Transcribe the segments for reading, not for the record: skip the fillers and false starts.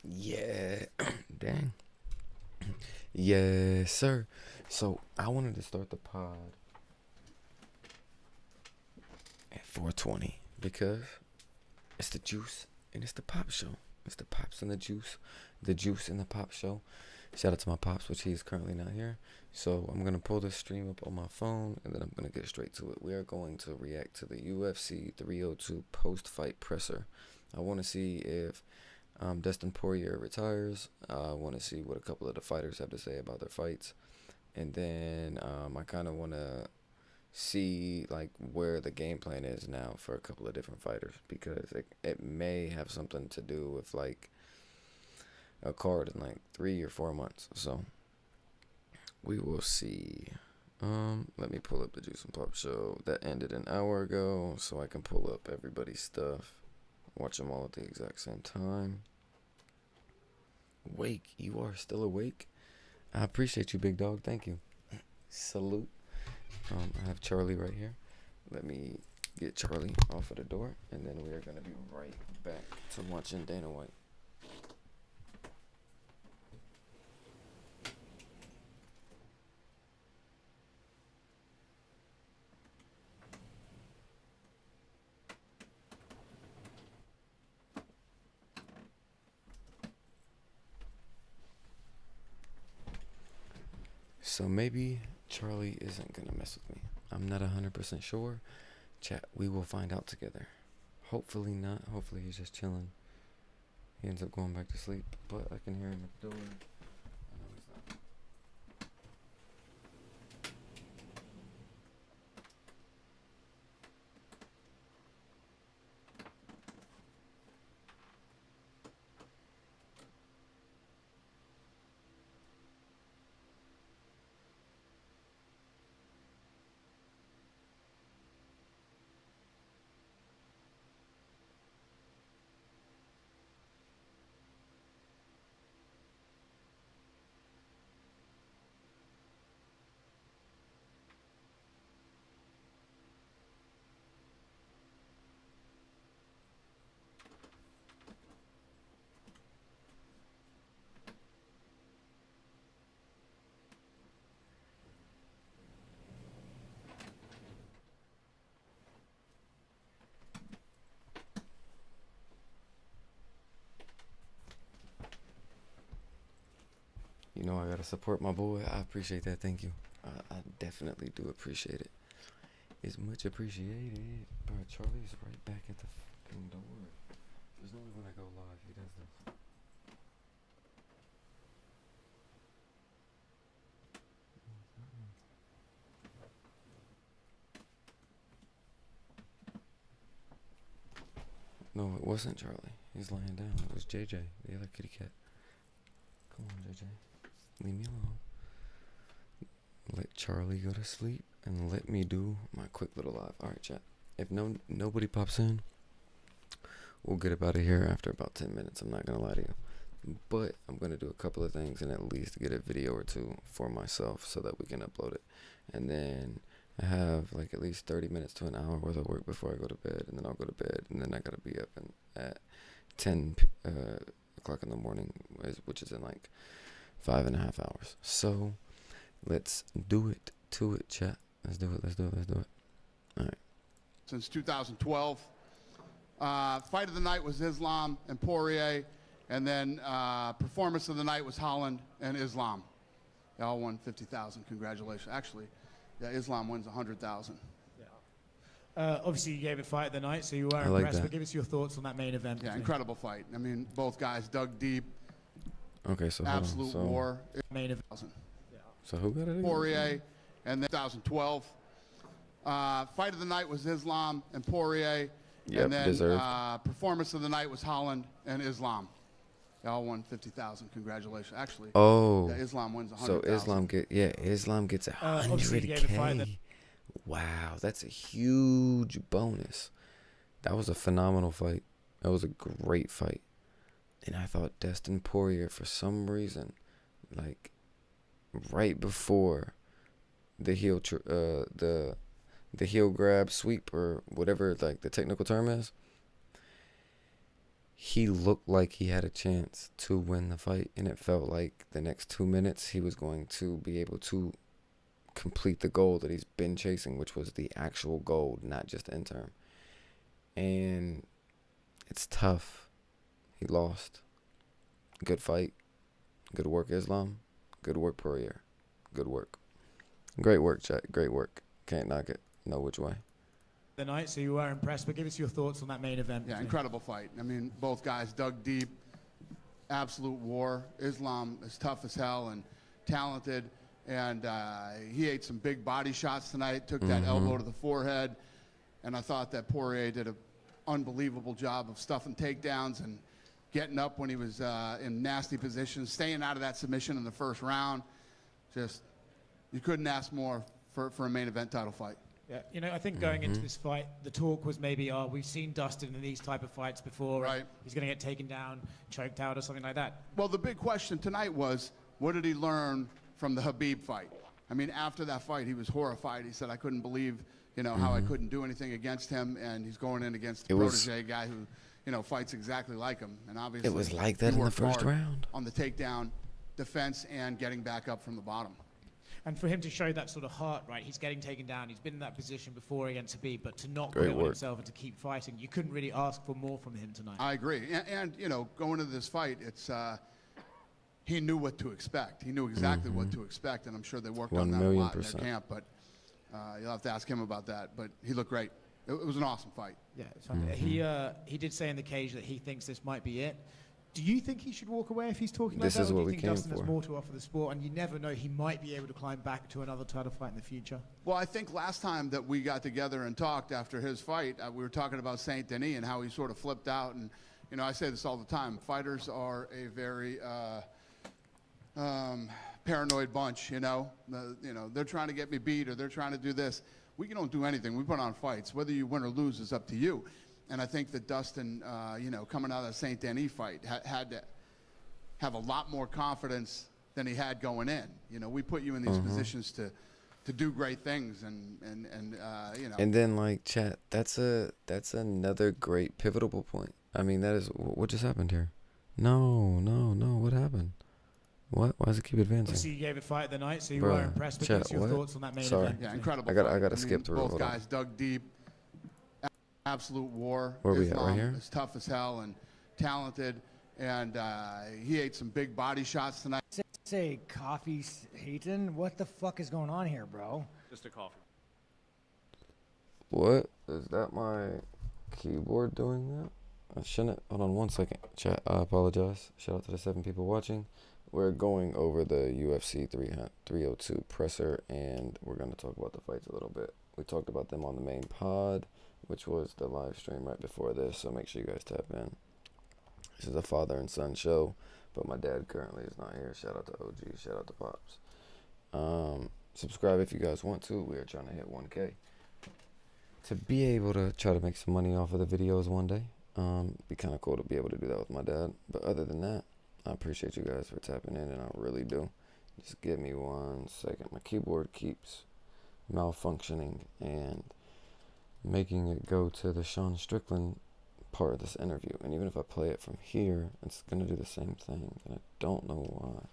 Yeah, dang. Yes, sir. So I wanted to start the pod at 4:20 because it's the Juice and it's the Pop Show. It's the Pops and the Juice and the Pop Show. Shout out to my pops, which he is currently not here. So I'm gonna pull this stream up on my phone, and then I'm gonna get straight to it. We are going to react to the UFC 302 post-fight presser. I want to see if Dustin Poirier retires. I want to see what a couple of the fighters have to say about their fights, and then I kind of want to see like where the game plan is now for a couple of different fighters because it may have something to do with like a card in like 3 or 4 months. So we will see. Let me pull up the Juice and Pop show that ended an hour ago, so I can pull up everybody's stuff. Watch them all at the exact same time. Wake, you are still awake. I appreciate you, big dog. Thank you. Salute. I have Charlie right here. Let me get Charlie off of the door, and then we are gonna be right back to watching Dana White. So maybe Charlie isn't gonna mess with me. I'm not 100% sure. Chat, we will find out together. Hopefully not. Hopefully he's just chilling. He ends up going back to sleep, but I can hear him at the door. I know he's not. You know I gotta support my boy. I appreciate that. Thank you. I definitely do appreciate it. It's much appreciated. Bro, Charlie's right back at the fucking door. There's only when I go live he does this. No, it wasn't Charlie. He's lying down. It was JJ, the other kitty cat. Come on, JJ. Leave me alone. Let Charlie go to sleep and let me do my quick little live. Alright, chat. If nobody pops in, we'll get up out of here after about 10 minutes. I'm not gonna lie to you. But I'm gonna do a couple of things and at least get a video or two for myself so that we can upload it. And then I have like at least 30 minutes to an hour worth of work before I go to bed, and then I'll go to bed, and then I gotta be up at 10 o'clock in the morning, which is in like 5.5 hours. So let's do it to it, chat. Let's do it. All right. Since 2012. Fight of the night was Islam and Poirier, and then performance of the night was Holland and Islam. They all won 50,000. Congratulations. Actually, yeah, Islam wins 100,000. Obviously, you gave it fight of the night, so you were I like impressed. that. But give us your thoughts on that main event. Yeah, incredible fight. I mean, both guys dug deep. Okay, so hold on. Absolute So, war. Main event. So who got it again? Poirier, and then 2012. Fight of the night was Islam and Poirier. Yep, and then deserved. Performance of the night was Holland and Islam. They all won 50,000. Congratulations. Actually, Oh, yeah, Islam wins so 100,000. Islam gets Obviously, you gave it fight 100K. Wow, that's a huge bonus. That was a phenomenal fight. That was a great fight. And I thought Dustin Poirier, for some reason, like right before the heel grab sweep or whatever like the technical term is, he looked like he had a chance to win the fight, and it felt like the next 2 minutes he was going to be able to complete the goal that he's been chasing, which was the actual goal, not just the interim. And it's tough. He lost. Good fight. Good work, Islam. Good work, Poirier. Good work. Great work, chat. Great work. Can't knock it. No which way. The night, so you were impressed, but give us your thoughts on that main event. Yeah, incredible fight. I mean, both guys dug deep. Absolute war. Islam is tough as hell and talented. And he ate some big body shots tonight, took that elbow to the forehead. And I thought that Poirier did an unbelievable job of stuffing takedowns and getting up when he was in nasty positions, staying out of that submission in the first round. Just, you couldn't ask more for a main event title fight. Yeah, you know, I think going into this fight, the talk was maybe, oh, we've seen Dustin in these type of fights before. Right. He's going to get taken down, choked out, or something like that. Well, the big question tonight was, what did he learn from the Khabib fight? I mean, after that fight, he was horrified. He said, I couldn't believe, you know, how I couldn't do anything against him, and he's going in against a protege guy who, you know, fights exactly like him. And obviously, It was like that in the first round. On the takedown, defense, and getting back up from the bottom. And for him to show that sort of heart, right, he's getting taken down. He's been in that position before against Khabib, but to not quit on himself and to keep fighting, you couldn't really ask for more from him tonight. I agree. And you know, going into this fight, it's he knew what to expect. He knew exactly what to expect, and I'm sure they worked on that a lot in their camp. But you'll have to ask him about that. But he looked great. It was an awesome fight. Yeah, he did say in the cage that he thinks this might be it. Do you think he should walk away if he's talking like that? This is what do we you think came Dustin for. has more to offer the sport, and you never know, he might be able to climb back to another title fight in the future? Well, I think last time that we got together and talked after his fight, we were talking about Saint Denis and how he sort of flipped out. And you know, I say this all the time: fighters are a very paranoid bunch. You know, they're trying to get me beat or they're trying to do this. We don't do anything. We put on fights. Whether you win or lose is up to you. And I think that Dustin, you know, coming out of the Saint Denis fight, had to have a lot more confidence than he had going in. You know, we put you in these positions to do great things, and you know. And then, like, chat, that's another great pivotal point. I mean, that is what just happened here. No, what happened? What? Why does it keep advancing? Obviously, you gave it fight of the night, so you were impressed. But give us your thoughts on that main event. Yeah, incredible. I got to skip through. Both guys dug deep. Absolute war. Where are we at? Right here? Is tough as hell and talented, and he ate some big body shots tonight. Say coffee's hating? What the fuck is going on here, bro? Just a coffee. What? Is that my keyboard doing that? I shouldn't. Hold on one second. Chat, I apologize. Shout out to the 7 people watching. We're going over the UFC 302 presser, and we're going to talk about the fights a little bit. We talked about them on the main pod, which was the live stream right before this, so make sure you guys tap in. This is a father and son show, but my dad currently is not here. Shout out to OG, shout out to Pops. Subscribe if you guys want to. We are trying to hit 1K. To be able to try to make some money off of the videos one day. Be kind of cool to be able to do that with my dad. But other than that, I appreciate you guys for tapping in, and I really do. Just give me 1 second. My keyboard keeps malfunctioning and making it go to the Sean Strickland part of this interview. And even if I play it from here, it's going to do the same thing. And I don't know why.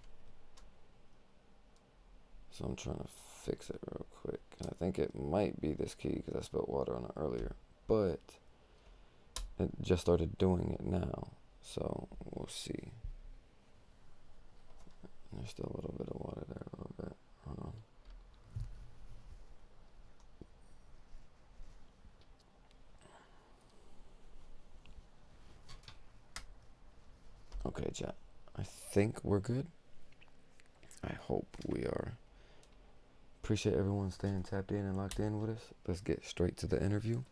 So I'm trying to fix it real quick. And I think it might be this key because I spilled water on it earlier. But it just started doing it now. So we'll see. There's still a little bit of water there, a little bit. Hold on. Okay, chat. I think we're good. I hope we are. Appreciate everyone staying tapped in and locked in with us. Let's get straight to the interview.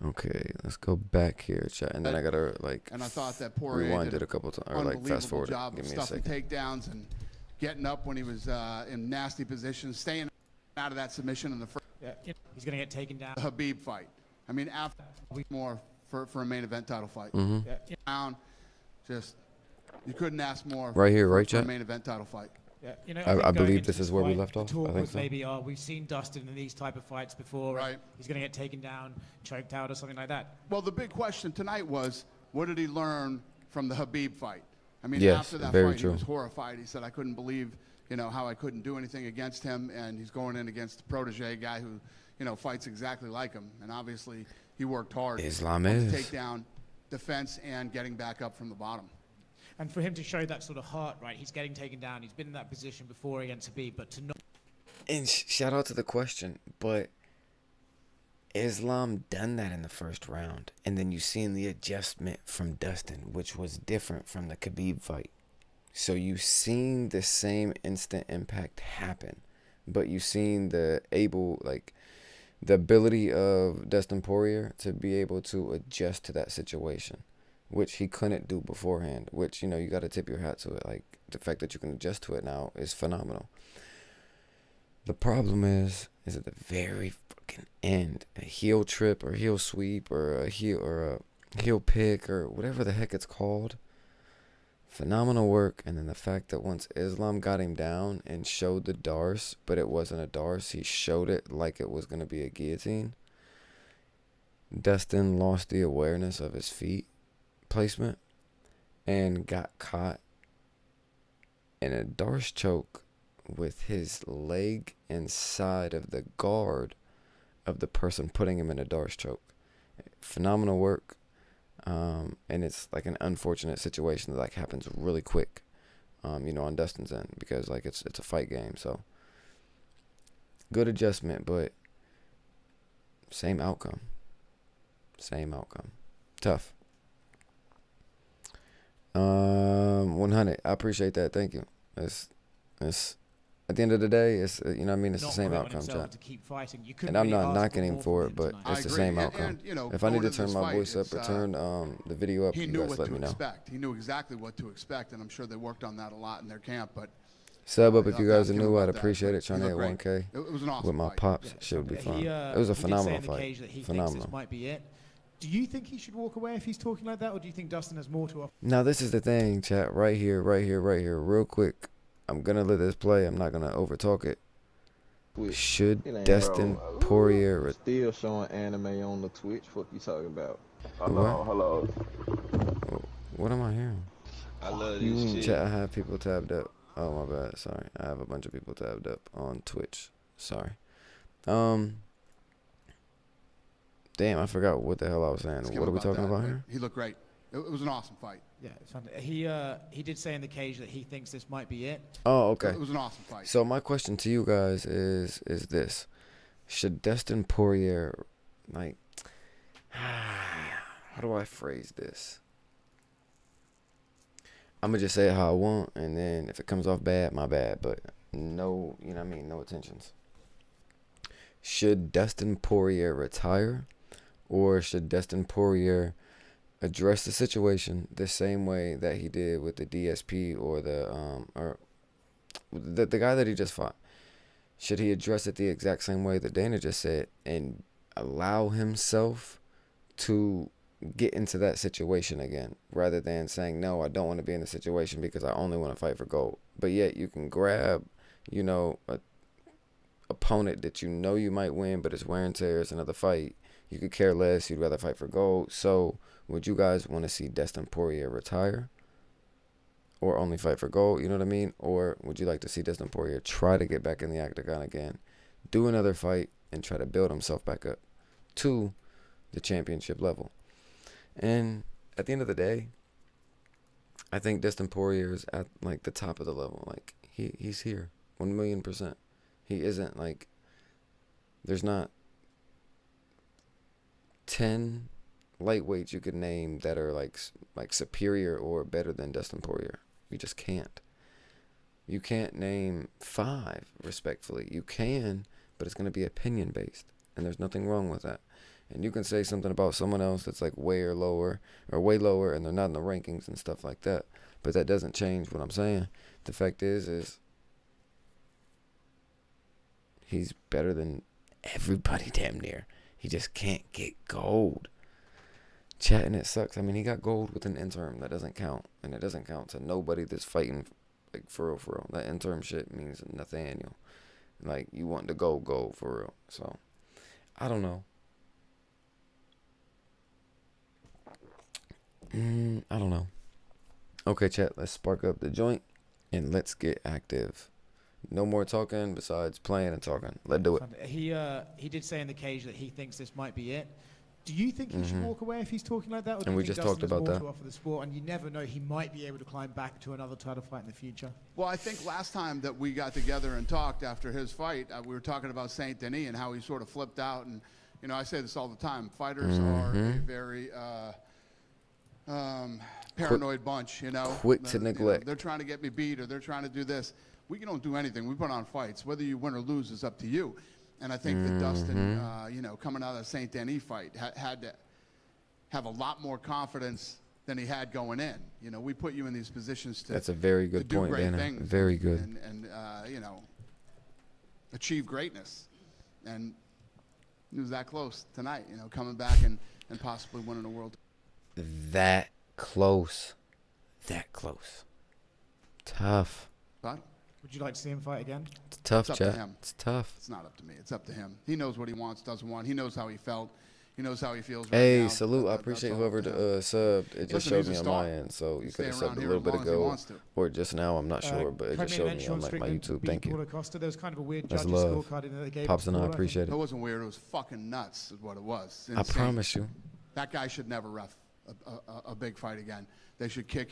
Okay, let's go back here, chat. And then I gotta And I thought that Poirier rewind it a couple times, or like fast forward. Job Give of me a stuffing second. takedowns and getting up when he was in nasty positions, staying out of that submission in the first. Yeah, he's going to get taken down. The Khabib fight. I mean, after more for a main event title fight. Yeah. Down, just you couldn't ask more. Right here, right, for a chat? main event title fight. Yeah, you know, I think going believe into this is where we fight, left the off. talk I think was so. maybe, we've seen Dustin in these type of fights before. Right. He's going to get taken down, choked out, or something like that. Well, the big question tonight was, what did he learn from the Habib fight? I mean, Yes, after that very fight, true. he was horrified. He said, I couldn't believe, how I couldn't do anything against him, and he's going in against a protege guy who, fights exactly like him. And obviously, he worked hard Islam on is. the takedown, defense, and getting back up from the bottom. And for him to show that sort of heart, right, he's getting taken down. He's been in that position before against Habib, but to not... And shout out to the question, but Islam done that in the first round, and then you seen the adjustment from Dustin, which was different from the Khabib fight. So you seen the same instant impact happen, but you seen the ability of Dustin Poirier to be able to adjust to that situation, which he couldn't do beforehand, which, you got to tip your hat to it. Like, the fact that you can adjust to it now is phenomenal. The problem is at the very fucking end, a heel trip or heel sweep or a heel pick or whatever the heck it's called. Phenomenal work. And then the fact that once Islam got him down and showed the Darce, but it wasn't a Darce, he showed it like it was going to be a guillotine. Dustin lost the awareness of his feet placement and got caught in a Darce choke with his leg inside of the guard of the person putting him in a Darce choke. Phenomenal work. And it's like an unfortunate situation that happens really quick, on Dustin's end, because it's a fight game. So good adjustment, but same outcome. Tough. 100. I appreciate that. Thank you. It's at the end of the day, it's it's the same outcome, chat. To keep fighting. You And I'm really not ask knocking for him more for from it, but tonight. I it's the agree. same And, outcome. If I going need to into turn this my fight, voice up or it's, turn the video up, He you knew guys what let to me know. expect. He knew exactly what to expect, and I'm sure they worked on that a lot in their camp. But Sub up if I'll you guys are ask him new. I'd about that, appreciate but it. Trying he to hit looked 1K it was an awesome with my fight. pops. Shit would be fun. It was a he did say phenomenal in the fight. cage that he thinks Phenomenal. this might be it. Do you think he should walk away if he's talking like that, or do you think Dustin has more to offer? Now this is the thing, chat. Right here, real quick. I'm gonna let this play. I'm not gonna overtalk it. Should Dustin Poirier still showing anime on the Twitch? What you talking about? Hello. What am I hearing? I love this shit. Chat, I have people tabbed up. Oh my bad, sorry. I have a bunch of people tabbed up on Twitch. Sorry. Damn, I forgot what the hell I was saying. Ask him What are we talking that, about but here? He looked great. It was an awesome fight. Yeah, it's fun. He did say in the cage that he thinks this might be it. Oh, okay. It was an awesome fight. So my question to you guys is this: should Dustin Poirier, how do I phrase this? I'm gonna just say it how I want, and then if it comes off bad, my bad. But no, no attentions. Should Dustin Poirier retire, or should Dustin Poirier address the situation the same way that he did with the DSP or the guy that he just fought? Should he address it the exact same way that Dana just said and allow himself to get into that situation again, rather than saying, no, I don't want to be in the situation because I only want to fight for gold? But yet you can grab, a opponent that you might win, but it's wear and tear, it's another fight. You could care less. You'd rather fight for gold. So would you guys want to see Dustin Poirier retire or only fight for gold? You know what I mean? Or would you like to see Dustin Poirier try to get back in the octagon again, do another fight, and try to build himself back up to the championship level? And at the end of the day, I think Dustin Poirier is at the top of the level. He's here 1,000,000%. He isn't there's not 10 lightweights you could name that are like superior or better than Dustin Poirier. You just can't. You can't name 5, respectfully. You can, but it's going to be opinion based, and there's nothing wrong with that. And you can say something about someone else that's way lower, and they're not in the rankings and stuff like that, but that doesn't change what I'm saying. The fact is he's better than everybody damn near. He just can't get gold. Chat, and it sucks. I mean, he got gold with an interim. That doesn't count. And it doesn't count to nobody that's fighting Like, for real. That interim shit means Nathaniel. Like, you want to go for real. So, I don't know. I don't know. Okay, chat, let's spark up the joint and let's get active. No more talking besides playing and talking. Let's do it. He did say in the cage that he thinks this might be it. Do you think he should walk away if he's talking like that? Or do And you we think just Dustin talked about has that. more to offer the sport, and you never know, he might be able to climb back to another title fight in the future? Well, I think last time that we got together and talked after his fight, we were talking about Saint Denis and how he sort of flipped out. And, you know, I say this all the time. Fighters are a very paranoid bunch, you know. Quick to neglect. They're trying to get me beat or they're trying to do this. We don't do anything. We put on fights. Whether you win or lose is up to you. And I think that Dustin, you know, coming out of the Saint Denis fight, had to have a lot more confidence than he had going in. You know, we put you in these positions to That's a very good do point, great Dana. things Very good. and you know, achieve greatness. And he was that close tonight, you know, coming back and possibly winning a world. That close. Tough. But Would you like to see him fight again? It's tough, It's up to chat. him. It's tough. it's not up to me. It's up to him. He knows what he wants, doesn't want. He knows how he felt. He knows how he feels right Hey, now. salute. I That's appreciate all whoever up to him. subbed. It just Listen, showed he's a me on star. my end, so you Stay could have around subbed a here little as bit long as he ago. wants to. Or just now, I'm not sure, but it just showed me on like my YouTube. Thank you. Paulo Costa. There was kind of a weird That's judges love. scorecard in there that they gave Pops it to and I Paulo, appreciate It it. wasn't weird. It was fucking nuts is what it was. I Insane. promise you. That guy should never ref a big fight again. They should kick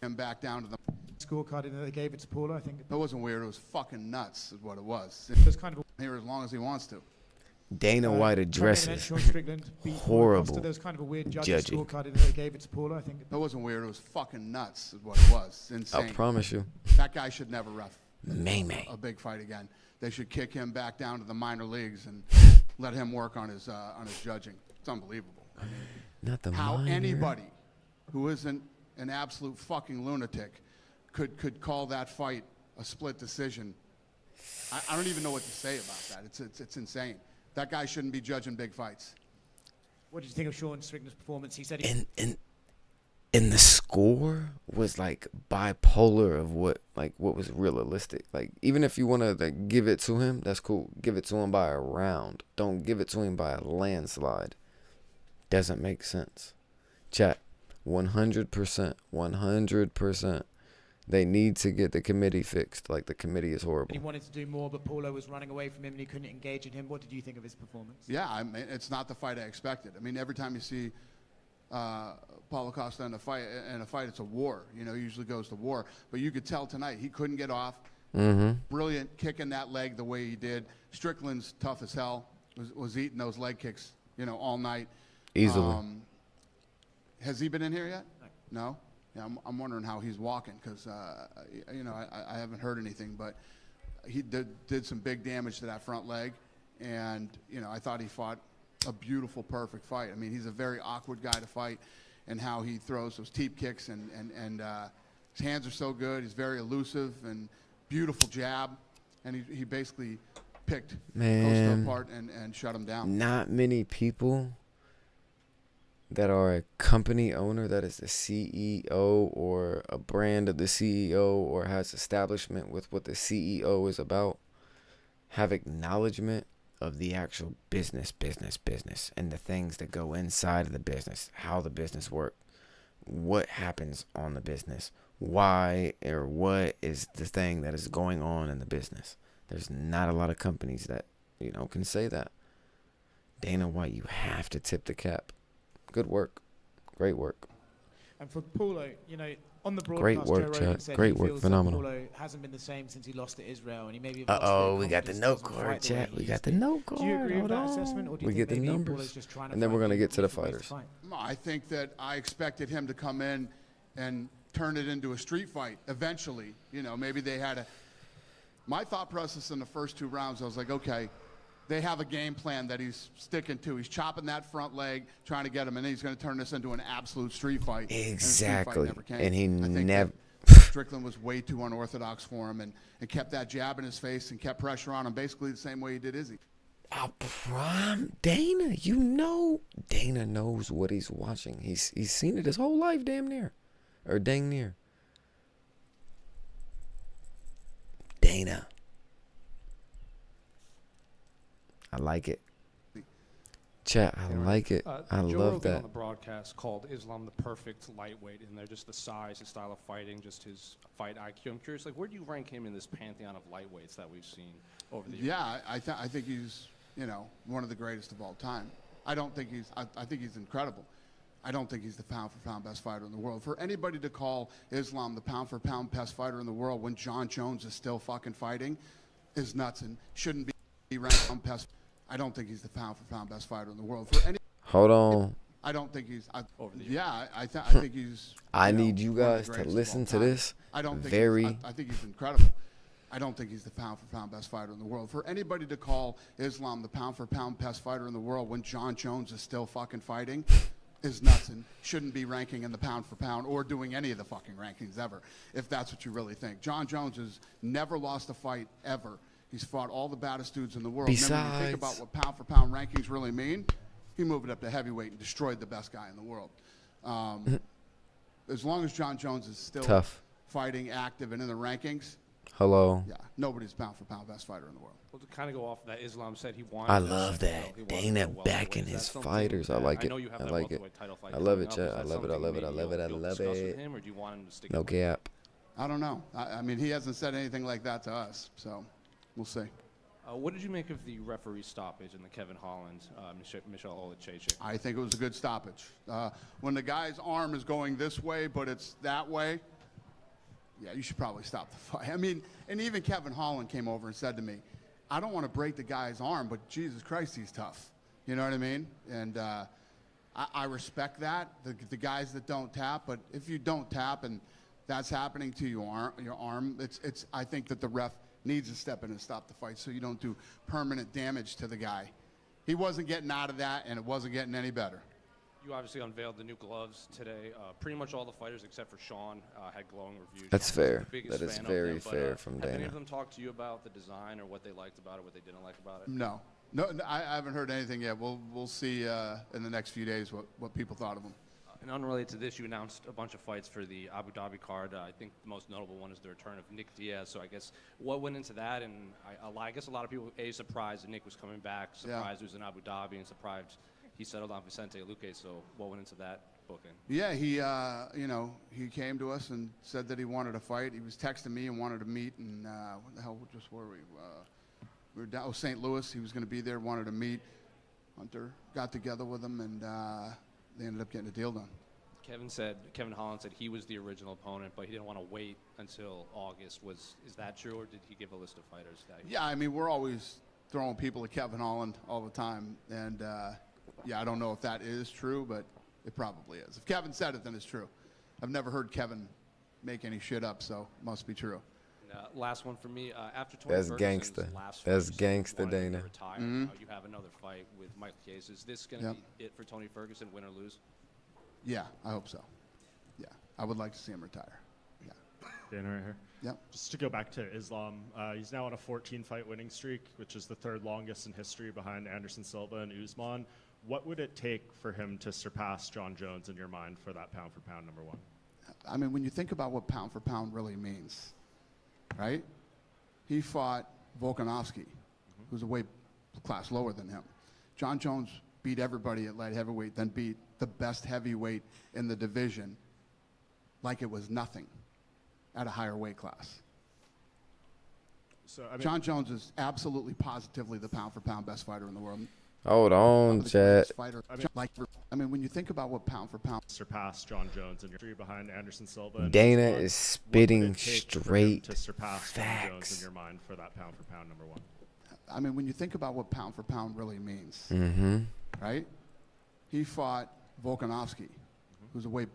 him back down to the... Scorecard in there they gave it to Paulo, I think. It wasn't weird. It was fucking nuts is what it was. It was kind of a Here as long as he wants to. Dana White Sean addresses Strickland beat Paulo horrible Costa. There was kind of a weird judges judging. scorecard in there they gave it to Paulo, I think. It wasn't weird. It was fucking nuts is what it was. Insane. I promise you. That guy should never ref May. a big fight again. They should kick him back down to the minor leagues and let him work on his judging. It's unbelievable. I mean, Not the how minor. anybody who isn't an absolute fucking lunatic could call that fight a split decision. I don't even know what to say about that. It's insane. That guy shouldn't be judging big fights. What did you think of Sean Strickland's performance? He said he... And the score was like bipolar of what was realistic. Like, even if you want to like give it to him, that's cool. Give it to him by a round. Don't give it to him by a landslide. Doesn't make sense. Chat, 100%. 100%. They need to get the committee fixed. Like, the committee is horrible. He wanted to do more, but Paulo was running away from him and he couldn't engage in him. What did you think of his performance? Yeah, I mean, it's not the fight I expected. I mean, every time you see Paulo Costa in a fight, it's a war. You know, he usually goes to war. But you could tell tonight he couldn't get off. Brilliant kicking that leg the way he did. Strickland's tough as hell. Was eating those leg kicks, you know, all night. Easily. Has he been in here yet? No? Yeah, I'm wondering how he's walking because, you know, I haven't heard anything. But he did some big damage to that front leg. And, you know, I thought he fought a beautiful, perfect fight. I mean, he's a very awkward guy to fight, and how he throws those teep kicks, and his hands are so good. He's very elusive and beautiful jab, and he basically picked Costa apart and shut him down. Not many people that are a company owner, that is the CEO or a brand of the CEO or has establishment with what the CEO is about, have acknowledgement of the actual business and the things that go inside of the business, how the business works, what happens on the business, why or what is the thing that is going on in the business. There's not a lot of companies that, you know, can say that. Dana White, you have to tip the cap. Good work. Great work. And for Paulo, you know, on the broadcast, Great work, Joe Rogan chat. said Great he work. feels Phenomenal. That Paulo hasn't been the same since he lost to Israel, and he maybe. We got the note card, chat. We got the note card. Do you agree with that Hold on. assessment, or do you We think get the maybe numbers, Paulo's just trying to and then find we're gonna new get to the ways fighters. fight? No, I think that I expected him to come in and turn it into a street fight eventually. You know, maybe they had a... My thought process in the first two rounds, I was like, okay, they have a game plan that he's sticking to. He's chopping that front leg, trying to get him, and then he's going to turn this into an absolute street fight. Exactly. And, the street fight never And he came. I think never... that Strickland was way too unorthodox for him and kept that jab in his face and kept pressure on him basically the same way he did Izzy. Dana, you know, Dana knows what he's watching. He's seen it his whole life, damn near, or dang near. Dana. I like it. Chat, I like it. I Joe love Rogan that. on the broadcast called Islam the perfect lightweight, and they're just the size, his style of fighting, just his fight IQ. I'm curious, like, where do you rank him in this pantheon of lightweights that we've seen over the years? Yeah, I think he's, you know, one of the greatest of all time. I don't think he's. I think he's incredible. I don't think he's the pound-for-pound best fighter in the world. For anybody to call Islam the pound-for-pound best fighter in the world when John Jones is still fucking fighting is nuts and shouldn't be ranked on best. I don't think he's the pound-for-pound best fighter in the world. For any, Hold on. I don't think he's. Over the years. Yeah, I think he's. I you know, need you one of the guys to greatest of listen all to time. this I don't think very. I think he's incredible. I don't think he's the pound-for-pound best fighter in the world. For anybody to call Islam the pound-for-pound best fighter in the world when John Jones is still fucking fighting is nuts and shouldn't be ranking in the pound-for-pound or doing any of the fucking rankings ever, if that's what you really think. John Jones has never lost a fight ever. He's fought all the baddest dudes in the world. And then when you think about what pound-for-pound rankings really mean, he moved it up to heavyweight and destroyed the best guy in the world. As long as John Jones is still Tough. fighting, active, and in the rankings, Hello. yeah, nobody's pound-for-pound best fighter in the world. Well, to kind of go off of that, Islam said he wanted. I to love go- that. he wanted Dana to go welterweight. backing Is that his something fighters. I that- like I it. know you have I that like it. welterweight title fight I love coming it, up. chat. Is I that love it. I something love it. I maybe love it. I you'll love discuss with it. him, or do you want him to stick No with gap. I don't know. I mean, he hasn't said anything like that to us, so we'll see. What did you make of the referee stoppage in the Kevin Holland, Michelle Olachechik? I think it was a good stoppage. When the guy's arm is going this way, but it's that way, yeah, you should probably stop the fight. I mean, and even Kevin Holland came over and said to me, I don't want to break the guy's arm, but Jesus Christ, he's tough. You know what I mean? And I respect that, the guys that don't tap, but if you don't tap and that's happening to your arm, it's. I think that the ref needs to step in and stop the fight so you don't do permanent damage to the guy. He wasn't getting out of that, and it wasn't getting any better. You obviously unveiled the new gloves today. Pretty much all the fighters except for Sean had glowing reviews. That's Sean's fair. the biggest That is fan of very them, but, fair from Have any Dana. of them talked to you about the design or what they liked about it, what they didn't like about it? No, I haven't heard anything yet. We'll see in the next few days what people thought of him. And unrelated to this, you announced a bunch of fights for the Abu Dhabi card. I think the most notable one is the return of Nick Diaz. So I guess what went into that? And I guess a lot of people, surprised that Nick was coming back, surprised he was in Abu Dhabi, and surprised he settled on Vicente Luque. So what went into that booking? Yeah, he came to us and said that he wanted to fight. He was texting me and wanted to meet. And what the hell just were we? We were down St. Louis. He was going to be there, wanted to meet. Hunter got together with him, and they ended up getting a deal done. Kevin Holland said he was the original opponent, but he didn't want to wait until August. Is that true, or did he give a list of fighters? Yeah, I mean, we're always throwing people at Kevin Holland all the time, and yeah, I don't know if that is true, but it probably is. If Kevin said it, then it's true. I've never heard Kevin make any shit up, so it must be true. Last one for me. After Tony That's Ferguson's gangsta. last That's fight, you gangsta, wanted to Dana. retire. You have another fight with Michael Chiesa. Is this going to be it for Tony Ferguson, win or lose? Yeah, I hope so. Yeah, I would like to see him retire. Yeah. Dana right here. Yep. Just to go back to Islam, he's now on a 14-fight winning streak, which is the third longest in history behind Anderson Silva and Usman. What would it take for him to surpass John Jones in your mind for that pound-for-pound number one? I mean, when you think about what pound for pound really means, right? He fought Volkanovski, who's a weight class lower than him. John Jones beat everybody at light heavyweight, then beat the best heavyweight in the division like it was nothing at a higher weight class. So, I mean, John Jones is absolutely positively the pound for pound best fighter in the world. Hold on, The chat. greatest fighter. I mean, when you think about what pound for pound, surpass John Jones in your streak behind Anderson Silva. And Dana Usman. is What would spitting it take for him straight to surpass John Jones facts. in your mind for that pound-for-pound number one. I mean, when you think about what pound for pound really means, Mm-hmm. right? He fought Volkanovski, who's a weight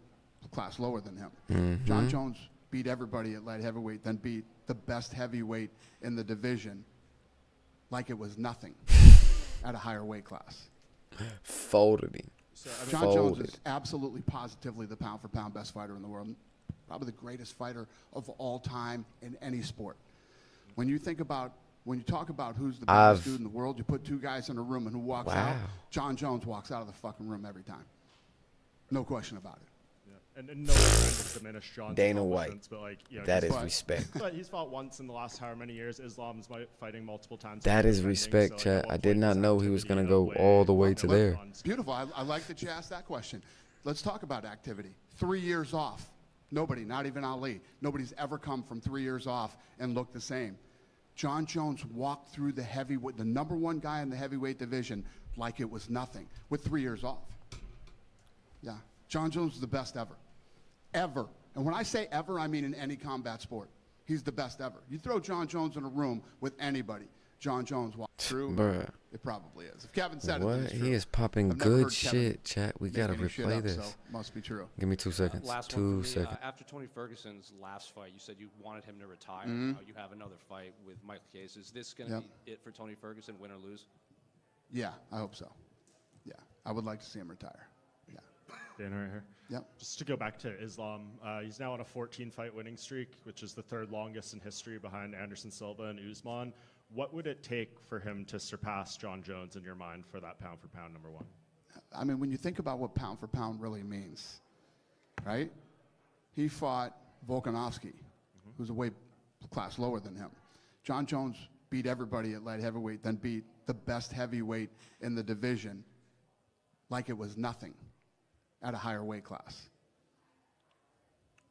class lower than him. Mm-hmm. John Jones beat everybody at light heavyweight, then beat the best heavyweight in the division like it was nothing at a higher weight class. Folded him. So, I mean, John Jones Folded. is absolutely positively the pound for pound best fighter in the world. Probably the greatest fighter of all time in any sport. When you talk about who's the best dude in the world, you put two guys in a room and who walks out, Wow. John Jones walks out of the fucking room every time. No question about it. And no trying to diminish John's Dana White. accomplishments, but like, you know, That he's is fought- respect. But he's fought once in the last however many years. Islam's fighting multiple times. That is defending, respect, so, like, chat. at what I did point not does know he was activity gonna go outweigh all the way what to goes there. on? Beautiful. I like that you asked that question. Let's talk about activity. 3 years off. Nobody, not even Ali. Nobody's ever come from 3 years off and looked the same. John Jones walked through the heavyweight, the number one guy in the heavyweight division, like it was nothing, with 3 years off. Yeah. John Jones is the best ever. Ever. And when I say ever, I mean in any combat sport. He's the best ever. You throw John Jones in a room with anybody, John Jones walks through. Bruh. It probably is. If Kevin said it, What? then it's He true. is popping I've never good heard Kevin shit, chat. We make gotta any shit replay up, this. so must be true. Give me 2 seconds. Last 2 one for me. seconds. After Tony Ferguson's last fight, you said you wanted him to retire. Mm-hmm. Now you have another fight with Michael Case. Is this going to Yep. be it for Tony Ferguson, win or lose? Yeah, I hope so. Yeah, I would like to see him retire. Yeah. Dana right here. Yep. Just to go back to Islam, he's now on a 14-fight winning streak, which is the third longest in history behind Anderson Silva and Usman. What would it take for him to surpass John Jones in your mind for that pound-for-pound number one? I mean, when you think about what pound for pound really means, right? He fought Volkanovski, who's a weight class lower than him. John Jones beat everybody at light heavyweight, then beat the best heavyweight in the division like it was nothing at a higher weight class.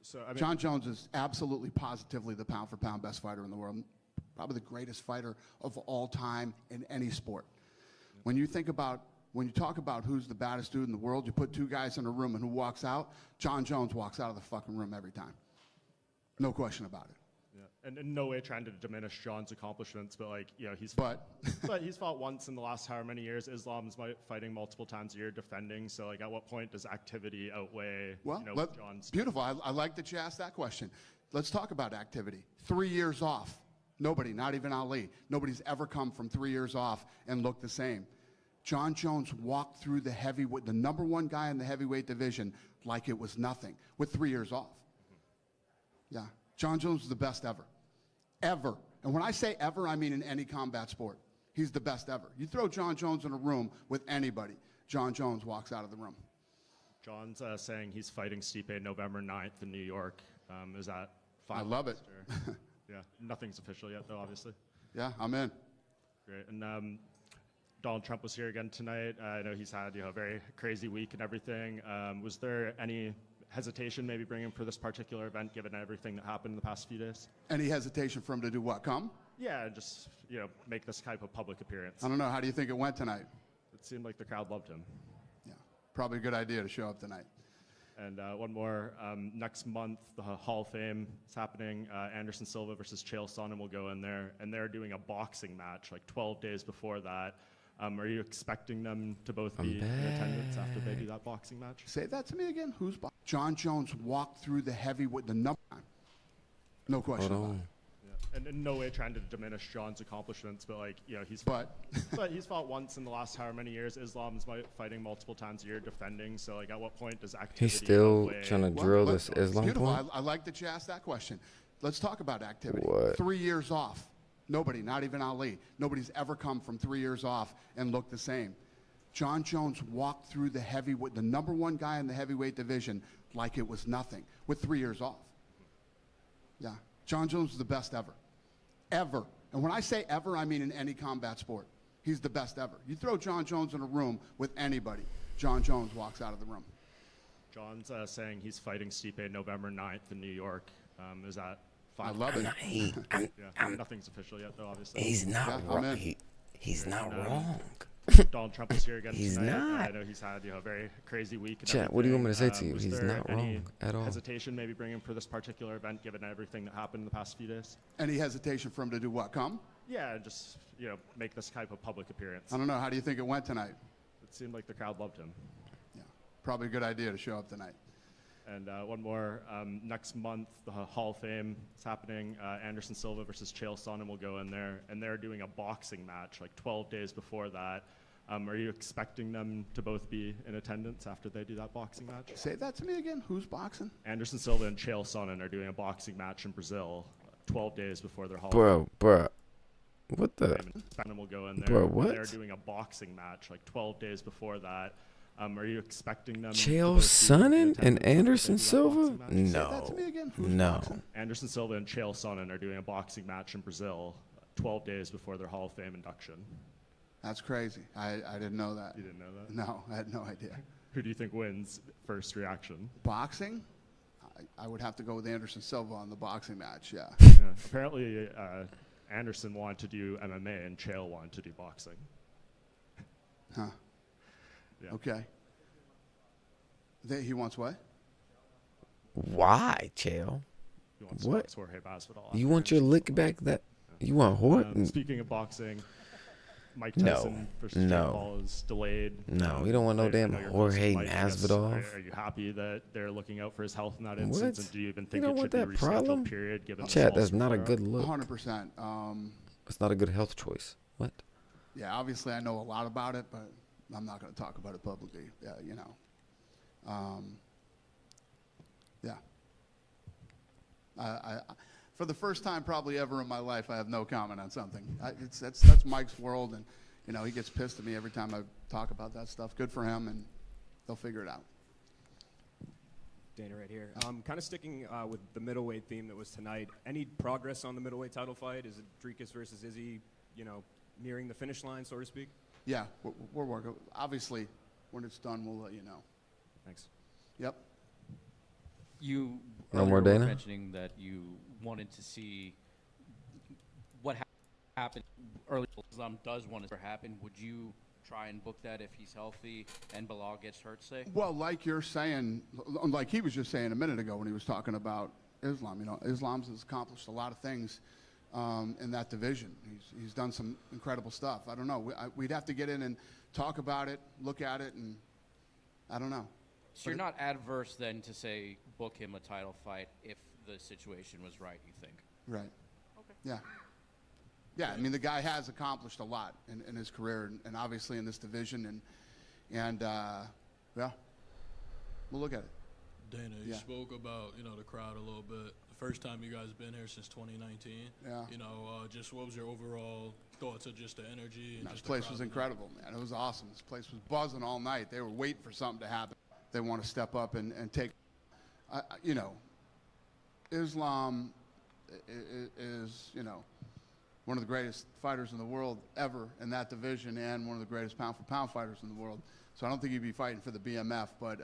So, I mean, John Jones is absolutely positively the pound for pound best fighter in the world, probably the greatest fighter of all time in any sport. When you talk about who's the baddest dude in the world, you put two guys in a room and who walks out, John Jones walks out of the fucking room every time. No question about it. yeah. And in no way trying to diminish John's accomplishments, but like, you know, he's But but he's fought once in the last however many years. Islam's fighting multiple times a year, defending. So like, at what point does activity outweigh, well, you know, John's? beautiful. I like that you asked that question. Let's talk about activity. 3 years off. Nobody, not even Ali. Nobody's ever come from 3 years off and looked the same. John Jones walked through the number one guy in the heavyweight division like it was nothing with 3 years off. Yeah. John Jones is the best ever. Ever. And when I say ever, I mean in any combat sport. He's the best ever. You throw John Jones in a room with anybody, John Jones walks out of the room. John's saying he's fighting Stipe November 9th in New York. Is that I final? love it. Yeah, nothing's official yet, though, obviously. Yeah, I'm in. Great. And Donald Trump was here again tonight. I know he's had a very crazy week and everything. Was there any hesitation maybe bringing him for this particular event, given everything that happened in the past few days? Any hesitation for him to do what? Come? Yeah, just make this type of public appearance. I don't know. How do you think it went tonight? It seemed like the crowd loved him. Yeah, probably a good idea to show up tonight. And one more, next month, the Hall of Fame is happening. Anderson Silva versus Chael Sonnen will go in there, and they're doing a boxing match like 12 days before that. Are you expecting them to both be in attendance after they do that boxing match? Say that to me again. John Jones walked through the number. No question about it. Yeah. And in no way trying to diminish John's accomplishments, but like, he's But but he's fought once in the last however many years. Islam's fighting multiple times a year, defending. So like, at what point does activity He's still outweigh- trying to drill well, this Islam beautiful. point. I like that you asked that question. Let's talk about activity. What? 3 years off. Nobody, not even Ali. Nobody's ever come from 3 years off and looked the same. John Jones walked through the number one guy in the heavyweight division like it was nothing with 3 years off. Yeah. John Jones is the best ever. Ever. And when I say ever, I mean in any combat sport. He's the best ever. You throw John Jones in a room with anybody, John Jones walks out of the room. John's saying he's fighting Stipe November 9th in New York. Is that I final? love it. Yeah, nothing's official yet, though, obviously. He's not Yeah, I'm wrong. in. He's not wrong. Donald Trump was here again He's tonight. not. I know he's had a very crazy week. And Chat, what do you want me to say to everything. you? Was He's there not any wrong at all. hesitation maybe bringing him for this particular event, given everything that happened in the past few days? Any hesitation for him to do what? Come? Yeah, just make this type of public appearance. I don't know. How do you think it went tonight? It seemed like the crowd loved him. Yeah. Probably a good idea to show up tonight. And one more, next month, the Hall of Fame is happening. Anderson Silva versus Chael Sonnen will go in there, and they're doing a boxing match like 12 days before that. Are you expecting them to both be in attendance after they do that boxing match? Say that to me again. Who's boxing? Anderson Silva and Chael Sonnen are doing a boxing match in Brazil 12 days before their Hall Bro. What the? of Fame. Sonnen will go in there. Bro, and what? They're doing a boxing match like 12 days before that. Are you expecting them? Chael Sonnen and Anderson Silva? Say that to No. me again? Who's No. boxing? Anderson Silva and Chael Sonnen are doing a boxing match in Brazil 12 days before their Hall of Fame induction. That's crazy. I didn't know that. You didn't know that? No, I had no idea. Who do you think wins? First reaction. Boxing? I would have to go with Anderson Silva on the boxing match, yeah. Yeah. Apparently, Anderson wanted to do MMA and Chael wanted to do boxing. Huh. Yeah. Okay. He wants what? Why, Chael? He wants What? to box Jorge Masvidal. You want your lick back? That you want Horton? Speaking of boxing, Mike No. Tyson versus No. Jake Paul is delayed. No, we don't want no I damn know you're Jorge close to Mike. I guess, Masvidal. Are you happy that they're looking out for his health in that instance? What? And do you even You think know it what should be that rescheduled? problem? Period. Given the Chat, small that's not a flare-up? good look. 100%. It's not a good health choice. What? Yeah, obviously I know a lot about it, but I'm not going to talk about it publicly. Yeah, you know. Yeah. I, for the first time probably ever in my life, I have no comment on something. That's Mike's world, and you know he gets pissed at me every time I talk about that stuff. Good for him, and they'll figure it out. Dana right here. Kind of sticking with the middleweight theme that was tonight. Any progress on the middleweight title fight? Is it Dricus versus Izzy, nearing the finish line, so to speak? Yeah, we're working. Obviously, when it's done, we'll let you know. Thanks. Yep. You No more earlier were Dana? mentioning that you wanted to see what happened early. Islam does want to happen. Would you try and book that if he's healthy and Bilal gets hurt, say? Well, like you're saying, like he was just saying a minute ago when he was talking about Islam, Islam's has accomplished a lot of things in that division. He's done some incredible stuff. I don't know. We'd have to get in and talk about it, look at it, and I don't know. So you're not adverse then to say book him a title fight if the situation was right, you think? Right. Okay. Yeah. Yeah, I mean, the guy has accomplished a lot in his career and obviously in this division. And yeah, we'll look at it. Dana, you Yeah. spoke about, the crowd a little bit. The first time you guys been here since 2019. Yeah. Just what was your overall thoughts of just the energy? And This just the place crowd was tonight? incredible, man. It was awesome. This place was buzzing all night. They were waiting for something to happen. They want to step up and take, Islam is, one of the greatest fighters in the world ever in that division and one of the greatest pound-for-pound fighters in the world. So I don't think he'd be fighting for the BMF, but,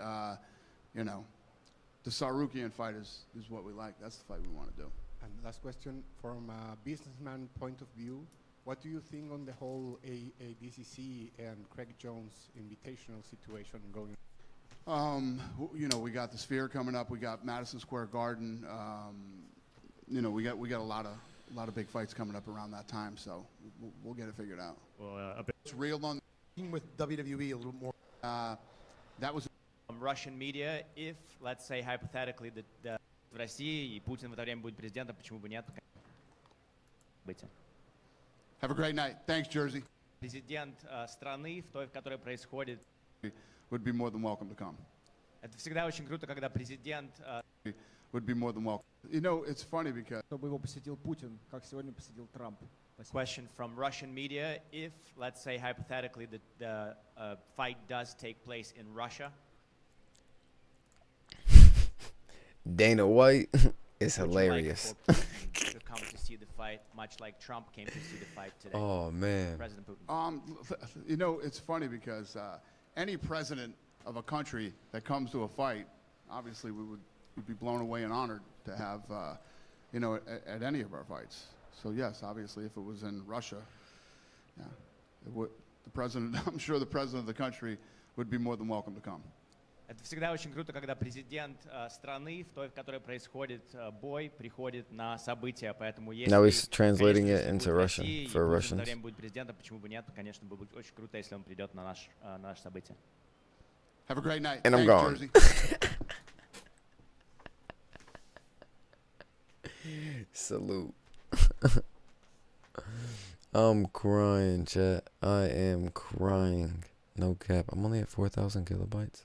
the Sarukian fight is what we like. That's the fight we want to do. And last question, from a businessman point of view, what do you think on the whole ADCC and Craig Jones invitational situation going? We got the Sphere coming up. We got Madison Square Garden. We got a lot of big fights coming up around that time. So we'll get it figured out. Well, a bit. It's real on with WWE a little more. That was Russian media. If, let's say hypothetically, that в России и Путин в это время будет президентом, почему бы нет? Have a great night. Thanks, Jersey. Президент страны, в той, в которой происходит. Would be more than welcome to come. Это всегда очень круто, когда президент. Would be more than welcome. It's funny because. Чтобы его посетил Путин, как сегодня посетил Трамп. Question from Russian media: if, let's say hypothetically, the fight does take place in Russia. Dana White is hilarious. To come to see the fight, much like Trump came to see the fight today. Oh man. President Putin. It's funny because any president of a country that comes to a fight, obviously we'd be blown away and honored to have, at any of our fights. So yes, obviously, if it was in Russia, yeah, I'm sure the president of the country would be more than welcome to come. Это всегда очень круто, когда президент страны, в той, в которой происходит бой, приходит на события. Поэтому если, Now he's translating конечно, it into будет Russian Россия, for и Путин в Russians. это время будет президентом, почему бы нет? Конечно, было бы очень круто, если он придет на наше событие. Have a great night. And I'm Thanks, gone. Jersey. Salute. I'm crying, chat. I am crying. No cap. I'm only at 4,000 kilobytes.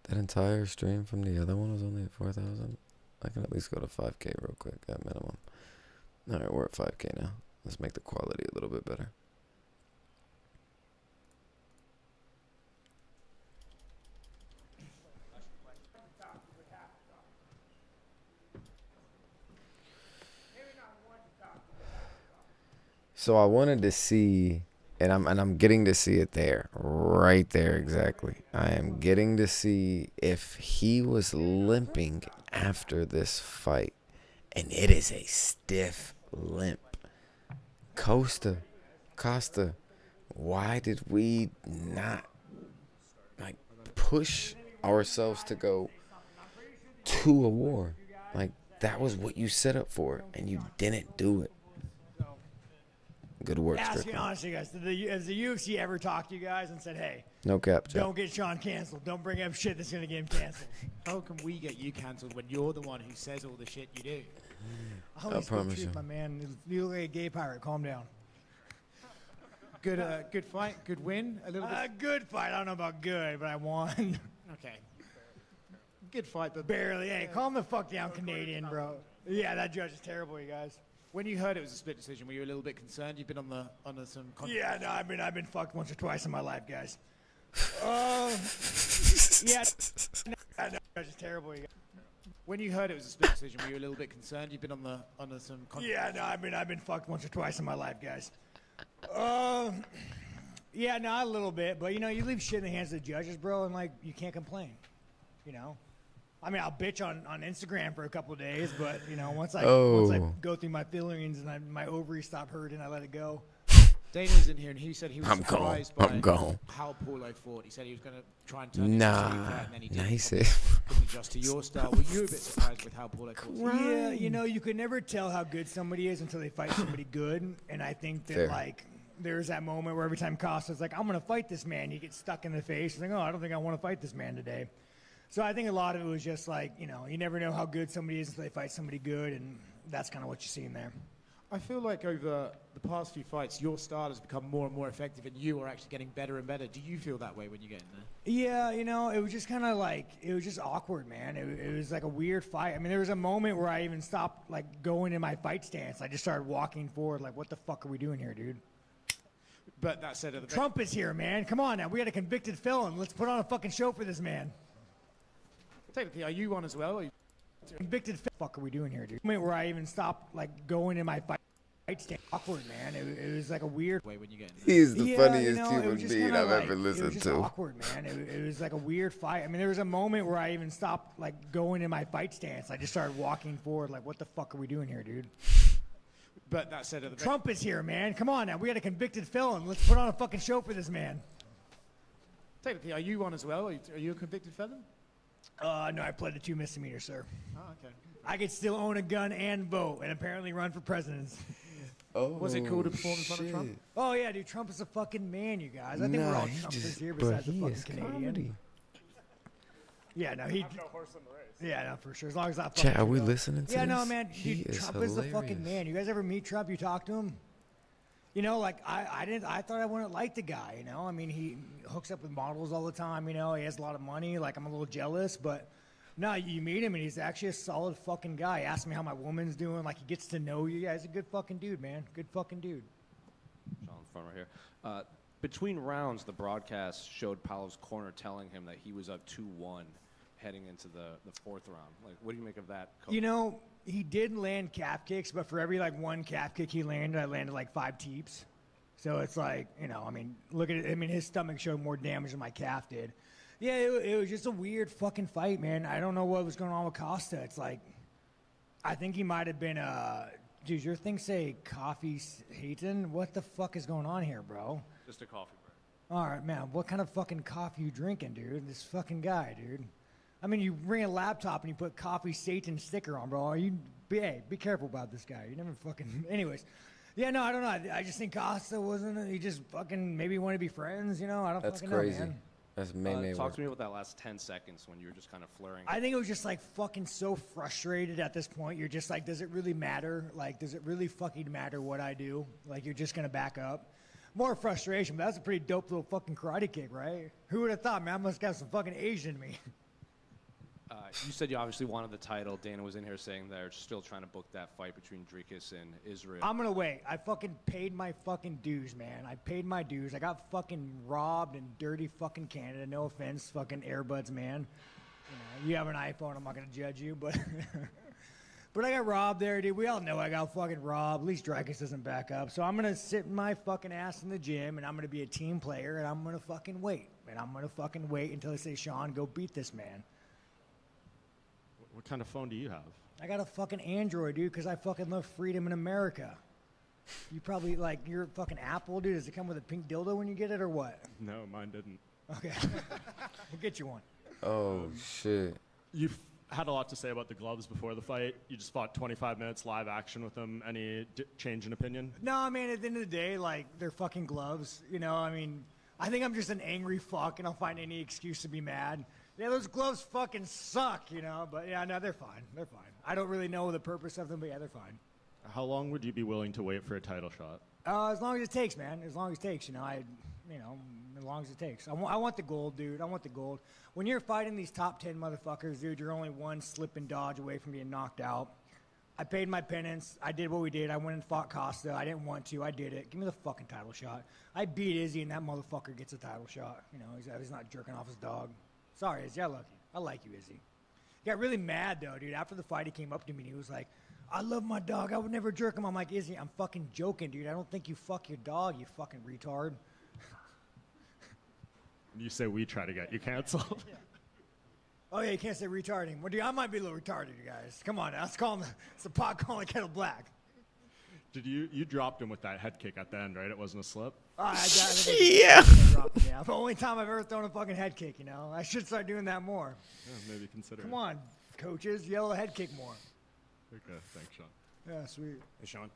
That entire stream from the other one was only at 4,000. I can at least go to 5K real quick at minimum. Alright, we're at 5K now. Let's make the quality a little bit better. So I wanted to see, and I'm getting to see it there, right there exactly. I am getting to see if he was limping after this fight, and it is a stiff limp. Costa, why did we not like push ourselves to go to a war? Like that was what you set up for, and you didn't do it. Good work, Asking Strickland. honestly, guys, has the UFC ever talked to you guys and said, hey, No cap, Jack. don't get Sean canceled. Don't bring up shit that's going to get him canceled. How can we get you cancelled when you're the one who says all the shit you do? I promise you. My man, you look like a gay pirate. Calm down. Good fight, good win, a little bit. Good fight. I don't know about good, but I won. Okay. Good fight, but barely. Hey, calm the fuck down, Canadian, bro. Yeah, that judge is terrible, you guys. When you heard it was a split decision, were you a little bit concerned? You've been on some. Yeah, no, I've been fucked once or twice in my life, guys. Yeah, no, that judge is terrible, you guys. When you heard it was a split decision, were you a little bit concerned? You've been on some. Yeah, no, I've been fucked once or twice in my life, guys. Yeah, no, a little bit, but you know, you leave shit in the hands of the judges, bro, and like you can't complain. You know, I mean, I'll bitch on Instagram for a couple of days, but you know, once I go through my feelings and my ovaries stop hurting, I let it go. Dana was in here and he said he was surprised by gone. how Paulo fought. He said he was going to try and turn it into and then he didn't. Nice. Couldn't adjust to your style. Were you a bit surprised with how Paulo fought? Yeah, you know, you could never tell how good somebody is until they fight somebody good, and I think that like there's that moment where every time Costa's like, I'm going to fight this man, you get stuck in the face. He's like, oh, I don't think I want to fight this man today. So I think a lot of it was just like, you know, you never know how good somebody is until they fight somebody good, and that's kind of what you're seeing there. I feel like over the past few fights, your style has become more and more effective, and you are actually getting better and better. Do you feel that way when you get in there? Yeah, you know, it was just kind of like, it was just awkward, man. It was like a weird fight. I mean, there was a moment where I even stopped, like, going in my fight stance. I just started walking forward, like, what the fuck are we doing here, dude? But that said, Trump is here, man. Come on now. We got a convicted felon. Let's put on a fucking show for this man. Technically, are you one as well? Convicted fuck are we doing here, dude? Moment where I even stopped, like, going in my fight stand. Awkward, man. It was like a weird way when you get in there. He's the funniest human being I've ever listened to. It was to. just awkward, man. It was like a weird fight. I mean, there was a moment where I even stopped, like, going in my fight stance. I just started walking forward, like, what the fuck are we doing here, dude? But that said, Trump is here, man. Come on now. We got a convicted felon. Let's put on a fucking show for this man. Technically, are you one as well? Are you a convicted felon? No, I pled to 2 misdemeanors, sir. Oh, okay. I could still own a gun and vote, and apparently run for president. Was it cool to perform in front of Trump? Oh yeah, dude, Trump is a fucking man, you guys. I think we're all Trumpers here besides the fucking Canadian. Comedy. Yeah, no, he. No horse in the race. Yeah, no, for sure. As long as not. Chat, are we listening to Yeah, this? no, man. He Dude, is Trump hilarious. is the fucking man. You guys ever meet Trump? You talk to him? You know, like I thought I wouldn't like the guy. You know, I mean, he hooks up with models all the time. You know, he has a lot of money. Like I'm a little jealous, but. No, you meet him, and he's actually a solid fucking guy. He asks me how my woman's doing. Like, he gets to know you. Yeah, he's a good fucking dude, man. Good fucking dude. John in front right here. Between rounds, the broadcast showed Paulo's corner telling him that he was up 2-1 heading into the fourth round. Like, what do you make of that? You know, he did land calf kicks, but for every, like, one calf kick he landed, I landed, like, 5 teeps. So it's like, you know, I mean, look at it. I mean, his stomach showed more damage than my calf did. Yeah, it was just a weird fucking fight, man. I don't know what was going on with Costa. It's like, I think he might have been, dude, your thing say coffee hating? What the fuck is going on here, bro? Just a coffee break. All right, man, what kind of fucking coffee you drinking, dude? This fucking guy, dude. I mean, you bring a laptop and you put coffee Satan sticker on, bro. Hey, be careful about this guy. You never fucking, anyways. Yeah, no, I don't know. I just think Costa wasn't, he just fucking maybe want to be friends, you know? I don't fucking know, man. That's May Talk to me about that last 10 seconds when you were just kind of flaring. I think it was just like fucking so frustrated at this point. You're just like, does it really matter? Like, does it really fucking matter what I do? Like, you're just going to back up. More frustration, but that's a pretty dope little fucking karate kick, right? Who would have thought, man? I must have some fucking Asian in me. You said you obviously wanted the title. Dana was in here saying they're still trying to book that fight between Juiice and Israel. I'm going to wait. I fucking paid my fucking dues, man. I paid my dues. I got fucking robbed in dirty fucking Canada. No offense, fucking Airbuds, man. You have an iPhone. I'm not going to judge you, but But I got robbed there, dude. We all know I got fucking robbed. At least Dricus doesn't back up. So I'm going to sit my fucking ass in the gym, and I'm going to be a team player, and I'm going to fucking wait. And I'm going to fucking wait until they say, Sean, go beat this man. What kind of phone do you have? I got a fucking Android, dude, because I fucking love freedom in America. You probably, like, you're fucking Apple, dude. Does it come with a pink dildo when you get it, or what? No, mine didn't. Okay. We'll get you one. Oh, shit. You've had a lot to say about the gloves before the fight. You just fought 25 minutes live action with them. Any change in opinion? No, I mean, at the end of the day, like, they're fucking gloves. You know, I mean, I think I'm just an angry fuck, and I'll find any excuse to be mad. Yeah, those gloves fucking suck, you know? But, yeah, no, they're fine. They're fine. I don't really know the purpose of them, but, yeah, they're fine. How long would you be willing to wait for a title shot? As long as it takes, man. As long as it takes, you know, as long as it takes. I want the gold, dude. I want the gold. When you're fighting these top 10 motherfuckers, dude, you're only one slip and dodge away from being knocked out. I paid my penance. I did what we did. I went and fought Costa. I didn't want to. I did it. Give me the fucking title shot. I beat Izzy, and that motherfucker gets a title shot. You know, he's not jerking off his dog. Sorry, Izzy. I love you. I like you, Izzy. He got really mad, though, dude. After the fight, he came up to me, and he was like, I love my dog. I would never jerk him. I'm like, Izzy, I'm fucking joking, dude. I don't think you fuck your dog, you fucking retard. You say we try to get you canceled. Yeah. Oh, yeah, you can't say retarding. Well, dude, I might be a little retarded, you guys. Come on, let's call him. It's the pot calling kettle black. Did you dropped him with that head kick at the end, right? It wasn't a slip? Yeah. The only time I've ever thrown a fucking head kick, you know? I should start doing that more. Yeah, maybe consider Come it. on, coaches. Yell a head kick more. Okay, thanks, Sean. Yeah, sweet. Hey, Sean.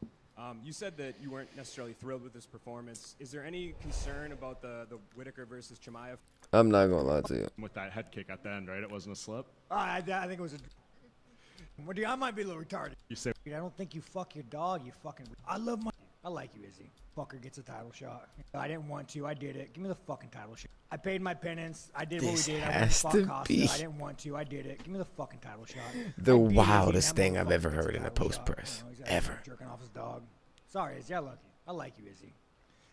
You said that you weren't necessarily thrilled with this performance. Is there any concern about the Whitaker versus Chimaev? I'm not going to lie to you. With that head kick at the end, right? It wasn't a slip? I think it was a... Well, dude, I might be a little retarded. You say... Dude, I don't think you fuck your dog, you fucking... I love my... I like you, Izzy. Fucker gets a title shot. I didn't want to. I did it. Give me the fucking title shot. I paid my penance. I did what we did. I went and fought Costa. I didn't want to. I did it. Give me the fucking title shot. The wildest thing I've ever heard in a post press. You know, Ever. Jerking off his dog. Sorry, Izzy. I love you. I like you, Izzy.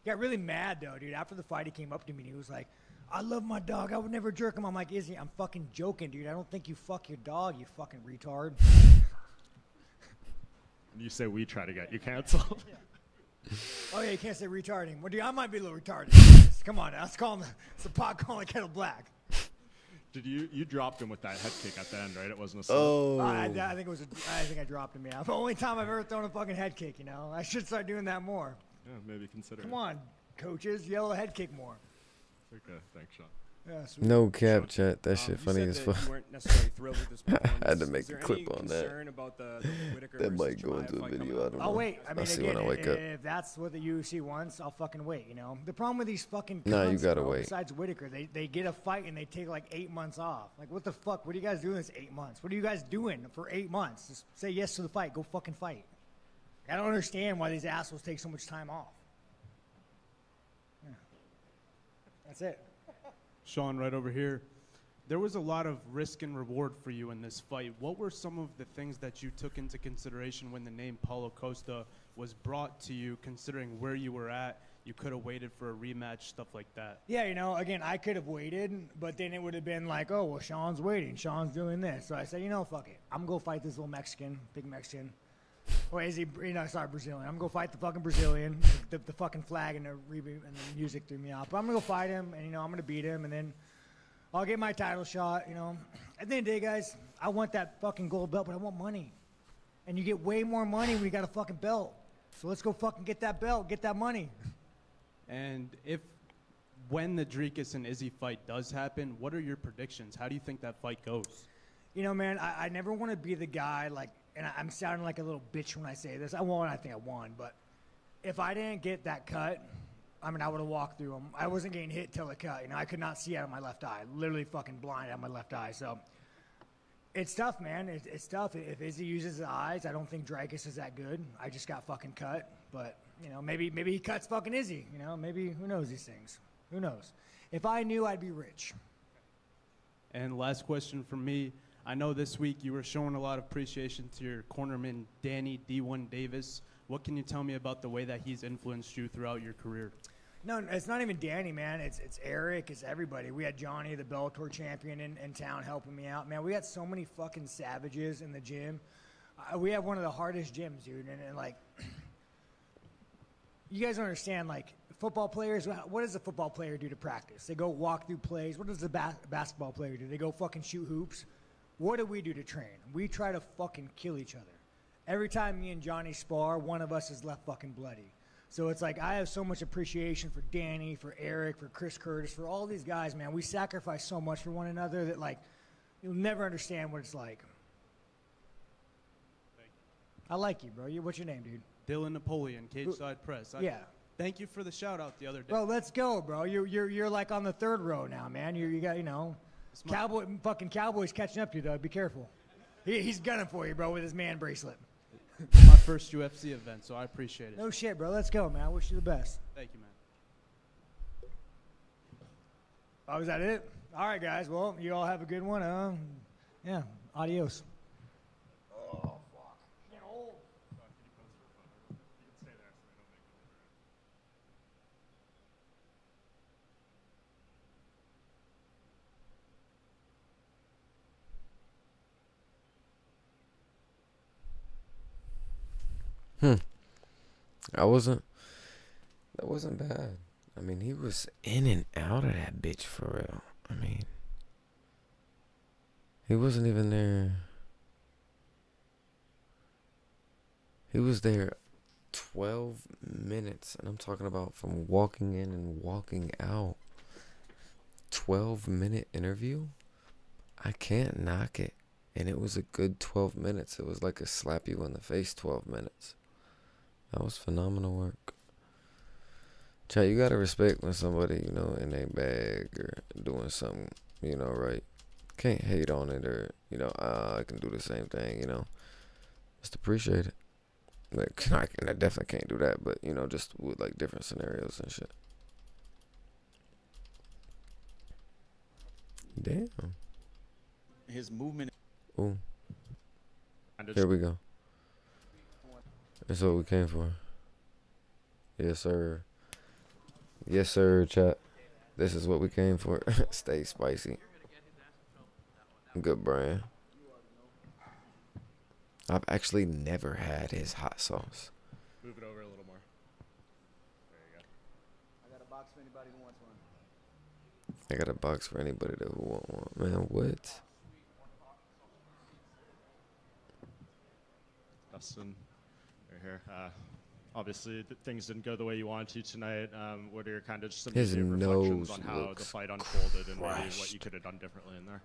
He got really mad, though, dude. After the fight, he came up to me and he was like, I love my dog. I would never jerk him. I'm like, Izzy, I'm fucking joking, dude. I don't think you fuck your dog, you fucking retard. You say we try to get you canceled. Yeah. Oh, yeah, you can't say retarding. Well, dude, I might be a little retarded. Come on, let's call him. It's the pot calling kettle black. Did you dropped him with that head kick at the end, right? It wasn't a slip. Oh. I think it was. I think I dropped him. Yeah, the only time I've ever thrown a fucking head kick. You know, I should start doing that more. Yeah, maybe consider Come it. on, coaches, yell a head kick more. Okay, thanks, Sean. Yeah, sweet. No cap, chat. That shit funny as fuck. You weren't necessarily thrilled with this performance. I had to make Is there a clip any on that. concern about the Whitaker That versus might go Chimaev into a fight video. coming I up? don't know. I'll wait. I mean, I'll see again, when I wake up. if that's what the UFC wants, I'll fucking wait. You know, the problem with these fucking Nah, you cunts, gotta bro, wait. Besides Whitaker, they get a fight and they take like 8 months off. Like, what the fuck? What are you guys doing this 8 months? What are you guys doing for 8 months? Just say yes to the fight. Go fucking fight. I don't understand why these assholes take so much time off. Yeah. That's it. Sean, right over here. There was a lot of risk and reward for you in this fight. What were some of the things that you took into consideration when the name Paulo Costa was brought to you, considering where you were at? You could have waited for a rematch, stuff like that. Yeah, you know, again, I could have waited, but then it would have been like, oh, well, Sean's waiting. Sean's doing this. So I said, you know, fuck it. I'm going to go fight this little Mexican, big Mexican. Or is he, sorry, Brazilian. I'm going to go fight the fucking Brazilian. The fucking flag and the music threw me off. But I'm going to go fight him, and, you know, I'm going to beat him, and then I'll get my title shot, you know. At the end of the day, guys, I want that fucking gold belt, but I want money. And you get way more money when you got a fucking belt. So let's go fucking get that belt, get that money. And when the Juiice and Izzy fight does happen, what are your predictions? How do you think that fight goes? You know, man, I never want to be the guy, like, and I'm sounding like a little bitch when I say this. I think I won, but if I didn't get that cut, I mean, I would have walked through them. I wasn't getting hit till the cut. You know, I could not see out of my left eye. Literally fucking blind out of my left eye. So it's tough, man. It's tough. If Izzy uses his eyes, I don't think Juiice is that good. I just got fucking cut. But, you know, maybe he cuts fucking Izzy. You know, maybe, who knows these things? Who knows? If I knew, I'd be rich. And last question from me. I know this week you were showing a lot of appreciation to your cornerman, Danny D1 Davis. What can you tell me about the way that he's influenced you throughout your career? No, it's not even Danny, man. It's Eric. It's everybody. We had Johnny, the Bellator champion, in town helping me out. Man, we had so many fucking savages in the gym. we have one of the hardest gyms, dude, and like, you guys don't understand, like, football players, what does a football player do to practice? They go walk through plays. What does a basketball player do? They go fucking shoot hoops. What do we do to train? We try to fucking kill each other. Every time me and Johnny spar, one of us is left fucking bloody. So it's like, I have so much appreciation for Danny, for Eric, for Chris Curtis, for all these guys, man. We sacrifice so much for one another that, like, you'll never understand what it's like. I like you, bro. What's your name, dude? Dylan Napoleon, Cage Side Press. Yeah. Thank you for the shout out the other day. Bro, let's go, bro. You're like on the third row now, man. You got, you know, fucking Cowboys catching up to you, though. Be careful. He's gunning for you, bro, with his man bracelet. My first UFC event, so I appreciate it. No shit, bro. Let's go, man. I wish you the best. Thank you, man. Oh, is that it? All right, guys. Well, you all have a good one. Yeah. Adios. That wasn't bad. I mean, he was in and out of that bitch for real. I mean, he wasn't even there. He was there 12 minutes, and I'm talking about from walking in and walking out. 12-minute interview? I can't knock it. And it was a good 12 minutes. It was like a slap you in the face 12 minutes. That was phenomenal work. Chat, you gotta respect when somebody, you know, in a bag or doing something, you know, right. Can't hate on it or, you know, I can do the same thing, you know. Just appreciate it. Like, I definitely can't do that, but, you know, just with, like, different scenarios and shit. Damn. His movement. Ooh. Here we go. That's what we came for. Yes, sir. Yes, sir, chat. This is what we came for. Stay spicy. Good brand. I've actually never had his hot sauce. Move it over a little more. There you go. I got a box for anybody who wants one. I got a box for anybody that who want one. Man, what? Dustin, you're here. Obviously, things didn't go the way you wanted to tonight. What are your kind of just some His reflections nose on how the looks fight unfolded and maybe crushed. what you could have done differently in there?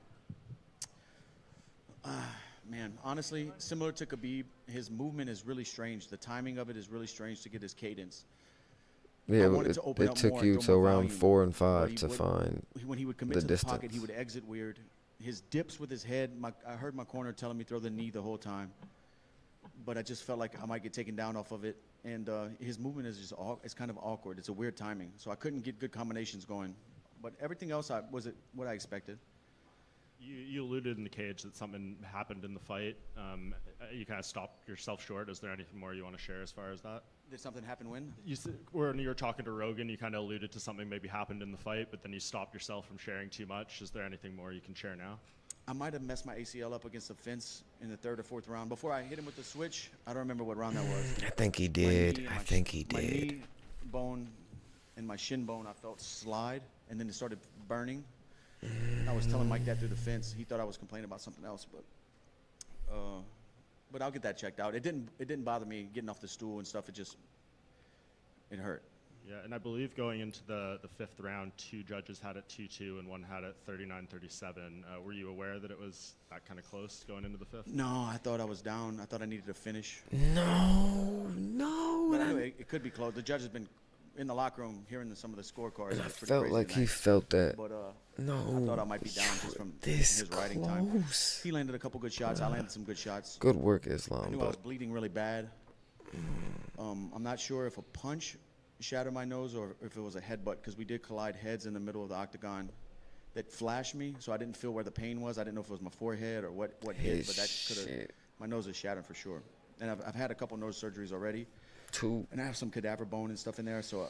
Man, honestly, similar to Khabib, his movement is really strange. The timing of it is really strange to get his cadence. Yeah, I wanted to open it up took more you and to throw more around volume, 4 and but 5 he to would- find when he would commit the to distance. the pocket, he would exit weird. His dips with his head, I heard my corner telling me throw the knee the whole time, but I just felt like I might get taken down off of it. And his movement is just it's kind of awkward. It's a weird timing, so I couldn't get good combinations going. But everything else was what I expected. You alluded in the cage that something happened in the fight. You kind of stopped yourself short. Is there anything more you want to share as far as that? Did something happen when? When you were talking to Rogan, you kind of alluded to something maybe happened in the fight, but then you stopped yourself from sharing too much. Is there anything more you can share now? I might have messed my ACL up against the fence in the 3rd or 4th round. Before I hit him with the switch, I don't remember what round that was. I think he did. I think he My did. knee bone and my shin bone, I felt slide, and then it started burning. I was telling Mike that through the fence. He thought I was complaining about something else, but I'll get that checked out. It didn't bother me getting off the stool and stuff. It hurt. Yeah, and I believe going into the 5th round, 2 judges had it 2-2 and one had it 39-37. Were you aware that it was that kind of close going into the 5th? No, I thought I was down. I thought I needed to finish. No. But anyway, it could be close. The judge has been in the locker room hearing some of the scorecards. And I It's pretty felt crazy like he tonight. felt that. But No. I thought I might be down just from This his riding time. close. He landed a couple good shots. I landed some good shots. Good work, I Islam. knew I was But bleeding really bad. I'm not sure if a punch shattered my nose or if it was a headbutt, because we did collide heads in the middle of the octagon that flashed me, so I didn't feel where the pain was. I didn't know if it was my forehead or what hit, but that could have. My nose is shattered for sure. And I've had a couple nose surgeries already. 2. And I have some cadaver bone and stuff in there, so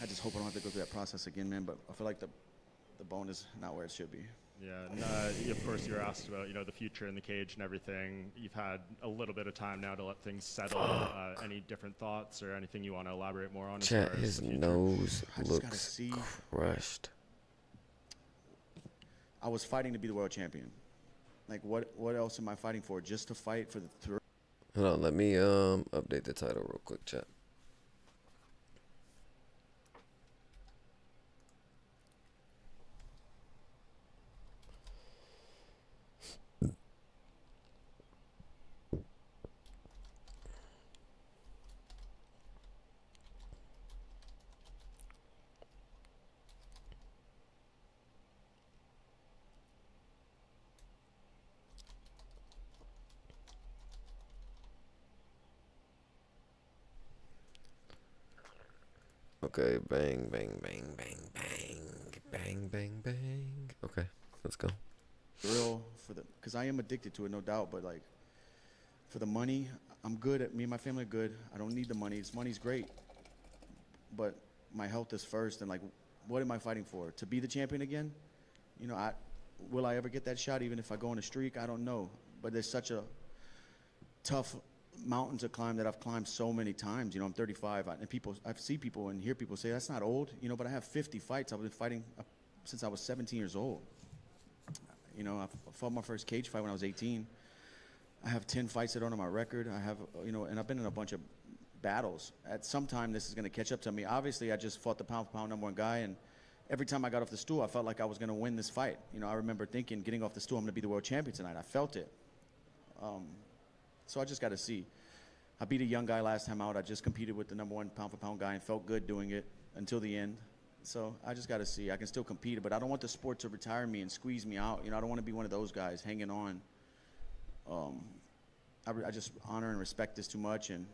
I just hope I don't have to go through that process again, man. But I feel like the bone is not where it should be. Yeah, and of course you were asked about the future in the cage and everything. You've had a little bit of time now to let things settle. Any different thoughts or anything you want to elaborate more on? Chat, his nose looks crushed. I was fighting to be the world champion. Like, what else am I fighting for? Just to fight for the thrill? Hold on, let me update the title real quick, chat. Okay, bang, bang, bang, bang, bang, bang, bang, bang. Okay, let's go. Thrill because I am addicted to it, no doubt. But like, for the money, I'm good. Me and my family are good. I don't need the money. Money's great, but my health is first. And like, what am I fighting for? To be the champion again? Will I ever get that shot? Even if I go on a streak, I don't know. But there's such a tough mountain to climb that I've climbed so many times. I'm 35, and I see people and hear people say that's not old. But I have 50 fights. I've been fighting since I was 17 years old. I fought my first cage fight when I was 18. I have 10 fights that are on my record. I have, and I've been in a bunch of battles. At some time, this is going to catch up to me. Obviously, I just fought the pound-for-pound #1 guy, and every time I got off the stool, I felt like I was going to win this fight. I remember thinking, getting off the stool, I'm going to be the world champion tonight. I felt it. So I just got to see. I beat a young guy last time out. I just competed with the #1 pound-for-pound guy and felt good doing it until the end. So I just got to see. I can still compete, but I don't want the sport to retire me and squeeze me out. I don't want to be one of those guys hanging on. I just honor and respect this too much, and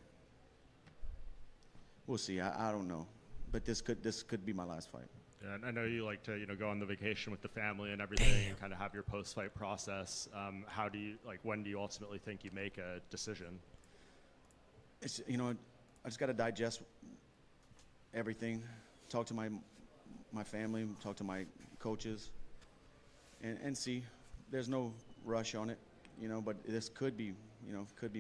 we'll see. I don't know, but this could be my last fight. Yeah, and I know you like to go on the vacation with the family and everything, and kind of have your post-fight process. How do you when do you ultimately think you make a decision? It's I just got to digest everything, talk to my family, talk to my coaches, and see. There's no rush on it, but this could be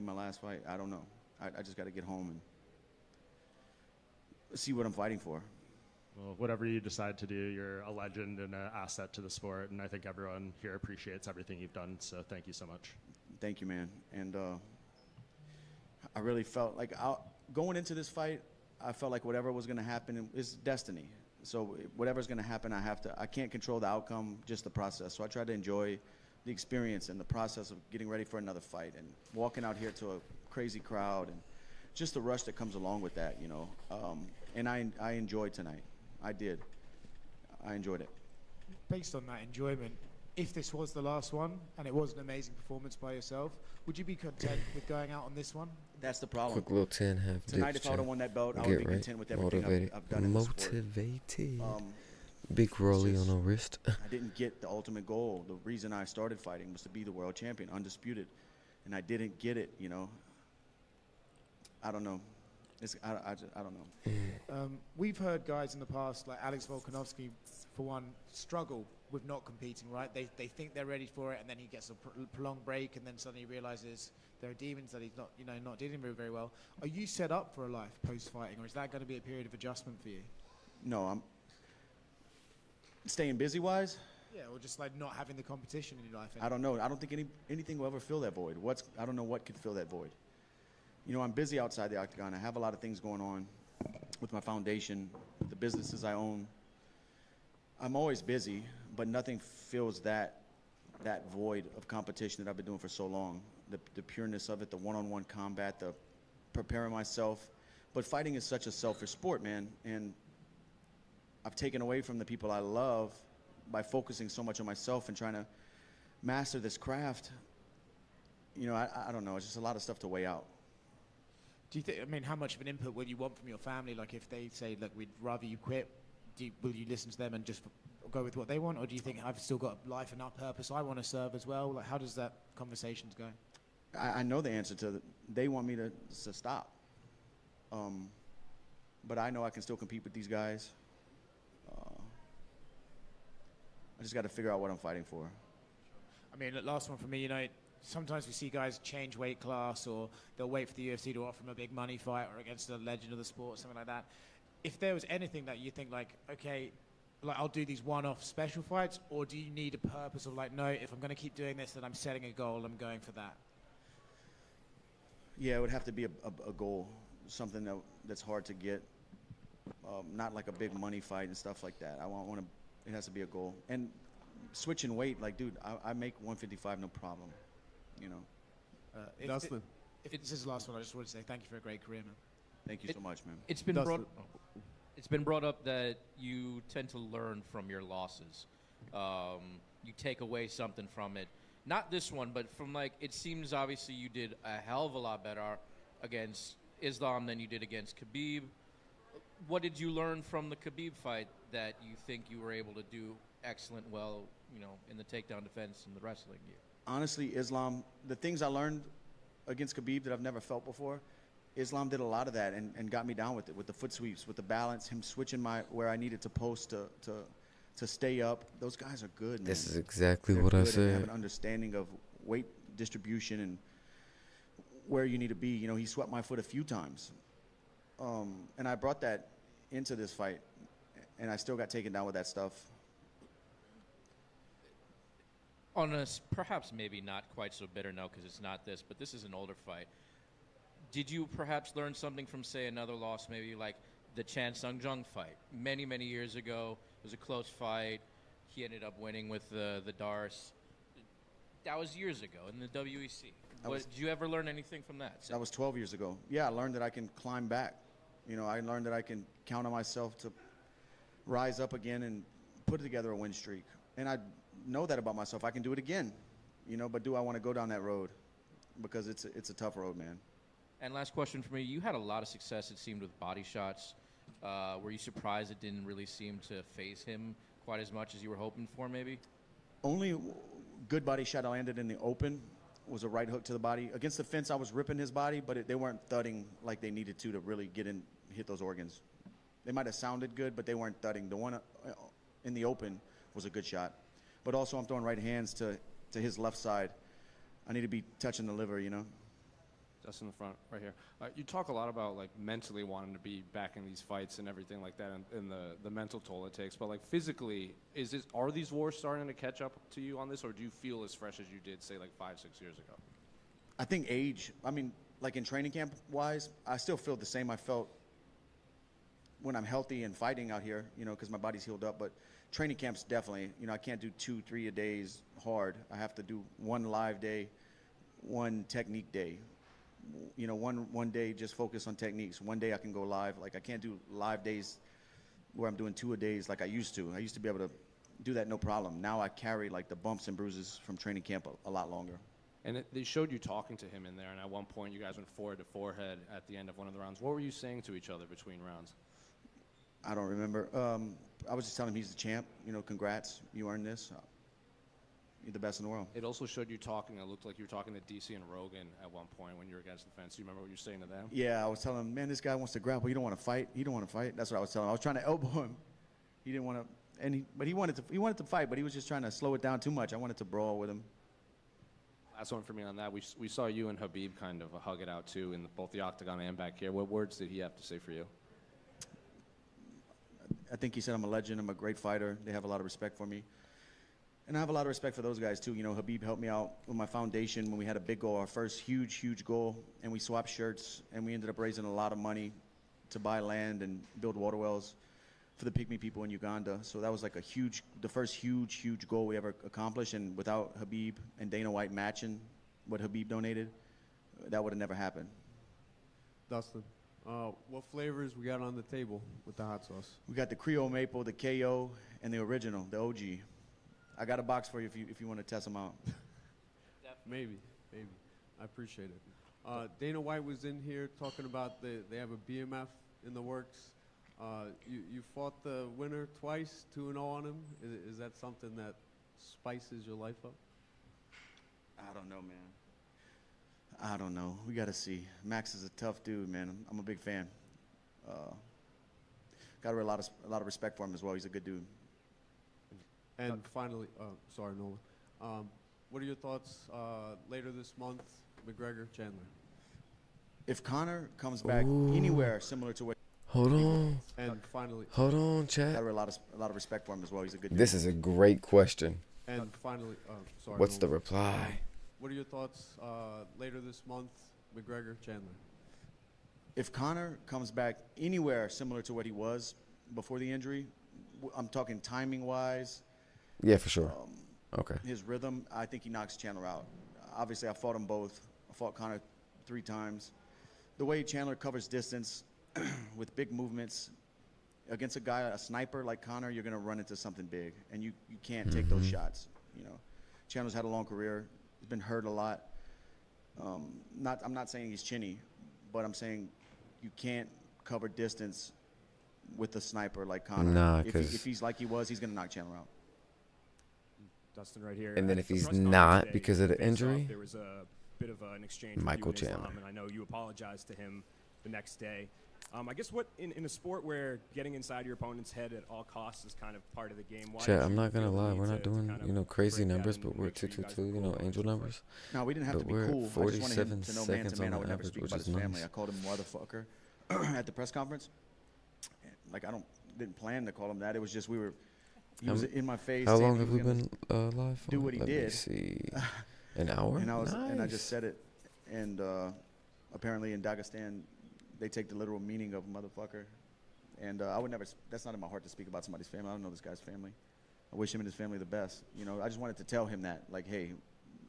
my last fight. I don't know. I just got to get home and see what I'm fighting for. Well, whatever you decide to do, you're a legend and an asset to the sport, and I think everyone here appreciates everything you've done, so thank you so much. Thank you, man. And I really felt like going into this fight, I felt like whatever was going to happen is destiny. So whatever's going to happen, I can't control the outcome, just the process. So I try to enjoy the experience and the process of getting ready for another fight and walking out here to a crazy crowd and just the rush that comes along with that, and I enjoyed tonight. I did. I enjoyed it. Based on that enjoyment, if this was the last one and it was an amazing performance by yourself, would you be content with going out on this one? That's the problem. Quick little 10 half tonight, if I would have won that belt, I would be content with everything I've done in the sport. Motivated. Big rollie on the wrist. I didn't get the ultimate goal. The reason I started fighting was to be the world champion, undisputed, and I didn't get it. I don't know. I don't know. We've heard guys in the past, like Alex Volkanovski, for one, struggle with not competing, right? They think they're ready for it, and then he gets a prolonged break, and then suddenly he realizes there are demons that he's not dealing with very well. Are you set up for a life post-fighting, or is that going to be a period of adjustment for you? No, I'm staying busy-wise. Yeah, or just like not having the competition in your life. I don't know. I don't think anything will ever fill that void. I don't know what could fill that void. I'm busy outside the octagon. I have a lot of things going on with my foundation, the businesses I own. I'm always busy, but nothing fills that void of competition that I've been doing for so long. The pureness of it, the one-on-one combat, the preparing myself. But fighting is such a selfish sport, man, and I've taken away from the people I love by focusing so much on myself and trying to master this craft. I don't know. It's just a lot of stuff to weigh out. Do you think, how much of an input will you want from your family? Like if they say, look, we'd rather you quit, will you listen to them and just go with what they want? Or do you think I've still got life and purpose I want to serve as well? Like how does that conversations go? I know the answer to they want me to stop. But I know I can still compete with these guys. I just got to figure out what I'm fighting for. I mean, the last one for me, you know, sometimes we see guys change weight class, or they'll wait for the UFC to offer them a big money fight or against a legend of the sport or something like that. If there was anything that you think like, okay, like I'll do these one-off special fights, or do you need a purpose of like, no, if I'm going to keep doing this, then I'm setting a goal, I'm going for that? Yeah, it would have to be a goal, something that's hard to get, not like a big money fight and stuff like that. I want to. It has to be a goal. And switching weight, like, dude, I make 155 no problem. You know. Dustin. If this is the last one, I just want to say thank you for a great career, man. Thank you so much, man. It's been brought up that you tend to learn from your losses. You take away something from it. Not this one, but from like, it seems obviously you did a hell of a lot better against Islam than you did against Khabib. What did you learn from the Khabib fight that you think you were able to do excellent well, you know, in the takedown defense and the wrestling gear? Honestly, Islam, the things I learned against Khabib that I've never felt before, Islam did a lot of that and got me down with it, with the foot sweeps, with the balance, him switching where I needed to post to stay up. Those guys are good, man. This is exactly They're what I good, and they have said. an understanding of weight distribution and where you need to be. You know, he swept my foot a few times. And I brought that into this fight, and I still got taken down with that stuff. On a perhaps maybe not quite so bitter note, because it's not this, but this is an older fight. Did you perhaps learn something from, say, another loss, maybe like the Chan Sung Jung fight? Many, many years ago, it was a close fight. He ended up winning with the Darce. That was years ago in the WEC. Did you ever learn anything from that? That was 12 years ago. Yeah, I learned that I can climb back. You know, I learned that I can count on myself to rise up again and put together a win streak. And I know that about myself. I can do it again. You know, but do I want to go down that road? Because it's a tough road, man. And last question for me. You had a lot of success, it seemed, with body shots. Were you surprised it didn't really seem to phase him quite as much as you were hoping for, maybe? Only good body shot I landed in the open was a right hook to the body. Against the fence, I was ripping his body, but they weren't thudding like they needed to really hit those organs. They might have sounded good, but they weren't thudding. The one in the open was a good shot. But also, I'm throwing right hands to his left side. I need to be touching the liver, you know? Just in the front, right here. You talk a lot about like mentally wanting to be back in these fights and everything like that, and the mental toll it takes. But like physically, are these wars starting to catch up to you on this, or do you feel as fresh as you did, say, like 5-6 years ago? I think age. I mean, like in training camp wise, I still feel the same I felt when I'm healthy and fighting out here, you know, because my body's healed up. But training camps definitely, you know, I can't do 2-3 a days hard. I have to do one live day, one technique day. You know, one day just focus on techniques. One day I can go live. Like I can't do live days where I'm doing 2 a days like I used to. I used to be able to do that no problem. Now I carry like the bumps and bruises from training camp a lot longer. And they showed you talking to him in there, and at one point you guys went forehead to forehead at the end of one of the rounds. What were you saying to each other between rounds? I don't remember. I was just telling him he's the champ. You know, congrats. You earned this. You're the best in the world. It also showed you talking. It looked like you were talking to DC and Rogan at one point when you were against the fence. Do you remember what you were saying to them? Yeah, I was telling him, man, this guy wants to grapple. He don't want to fight. He don't want to fight. That's what I was telling him. I was trying to elbow him. He didn't want to, but he wanted to fight, but he was just trying to slow it down too much. I wanted to brawl with him. Last one for me on that. We saw you and Khabib kind of hug it out too in both the octagon and back here. What words did he have to say for you? I think he said I'm a legend. I'm a great fighter. They have a lot of respect for me. And I have a lot of respect for those guys, too. You know, Khabib helped me out with my foundation when we had a big goal, our first huge goal, and we swapped shirts, and we ended up raising a lot of money to buy land and build water wells for the Pygmy people in Uganda. So that was like the first huge goal we ever accomplished, and without Khabib and Dana White matching what Khabib donated, that would have never happened. Dustin, what flavors we got on the table with the hot sauce? We got the Creole Maple, the KO, and the original, the OG. I got a box for you if you want to test them out. Maybe. I appreciate it. Dana White was in here talking about they have a BMF in the works. You fought the winner twice, 2-0 on him. Is that something that spices your life up? I don't know, man. I don't know. We got to see. Max is a tough dude, man. I'm a big fan. Got a lot of respect for him as well. He's a good dude. And finally, sorry, Nolan. What are your thoughts later this month, McGregor, Chandler? If Conor comes back anywhere similar to what. Hold on. And finally. Hold on, chat. Got a lot of respect for him as well. He's a good dude. This is a great question. And finally, sorry. What's the Nolan. reply? What are your thoughts later this month, McGregor, Chandler? If Conor comes back anywhere similar to what he was before the injury, I'm talking timing-wise. Yeah, for sure. Okay. His rhythm, I think he knocks Chandler out. Obviously, I fought them both. I fought Conor 3 times. The way Chandler covers distance with big movements against a sniper like Conor, you're going to run into something big, and you can't take those shots. You know, Chandler's had a long career. He's been hurt a lot. I'm not saying he's chinny, but I'm saying you can't cover distance with a sniper like Conor. Nah, if he's like he was, he's going to knock Chandler out. Dustin right here. And then At if the he's press conference not today, because of the face-off, injury, there was a bit of an exchange with Michael you and Islam, Chandler. and I know you apologized to him the next day. I guess what in a sport where getting inside your opponent's head at all costs is kind of part of the game. Why chat, did I'm you not gonna feel the lie, need we're to not doing kind of crazy break that numbers, and but we're make sure you guys 222, were cool angel and numbers. No, we didn't have But to be we're cool. I just wanted him 47 to know man seconds to man. on I would the never average, speak which about is his family. nice. I called him motherfucker at the press conference. Like didn't plan to call him that. It was just he was in my face. How saying long he have was we gonna been live for? do what he Let me did. see. An hour? And I just Nice. said it, and apparently in Dagestan, they take the literal meaning of motherfucker. And I would never. That's not in my heart to speak about somebody's family. I don't know this guy's family. I wish him and his family the best. You know, I just wanted to tell him that, like, hey,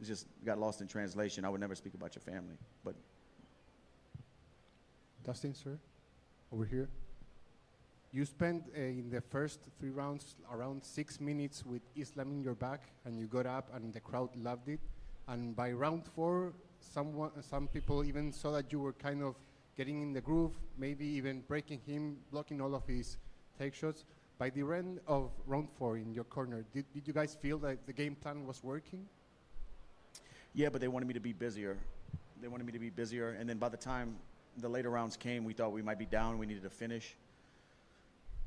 it just got lost in translation. I would never speak about your family. But Dustin, sir, over here. You spent in the first 3 rounds around 6 minutes with Islam in your back, and you got up, and the crowd loved it. And by round 4, some people even saw that you were kind of getting in the groove, maybe even breaking him, blocking all of his take shots. By the end of round 4 in your corner, did you guys feel that the game plan was working? yeah, but they wanted me to be busier. And then by the time the later rounds came, we thought we might be down. We needed to finish.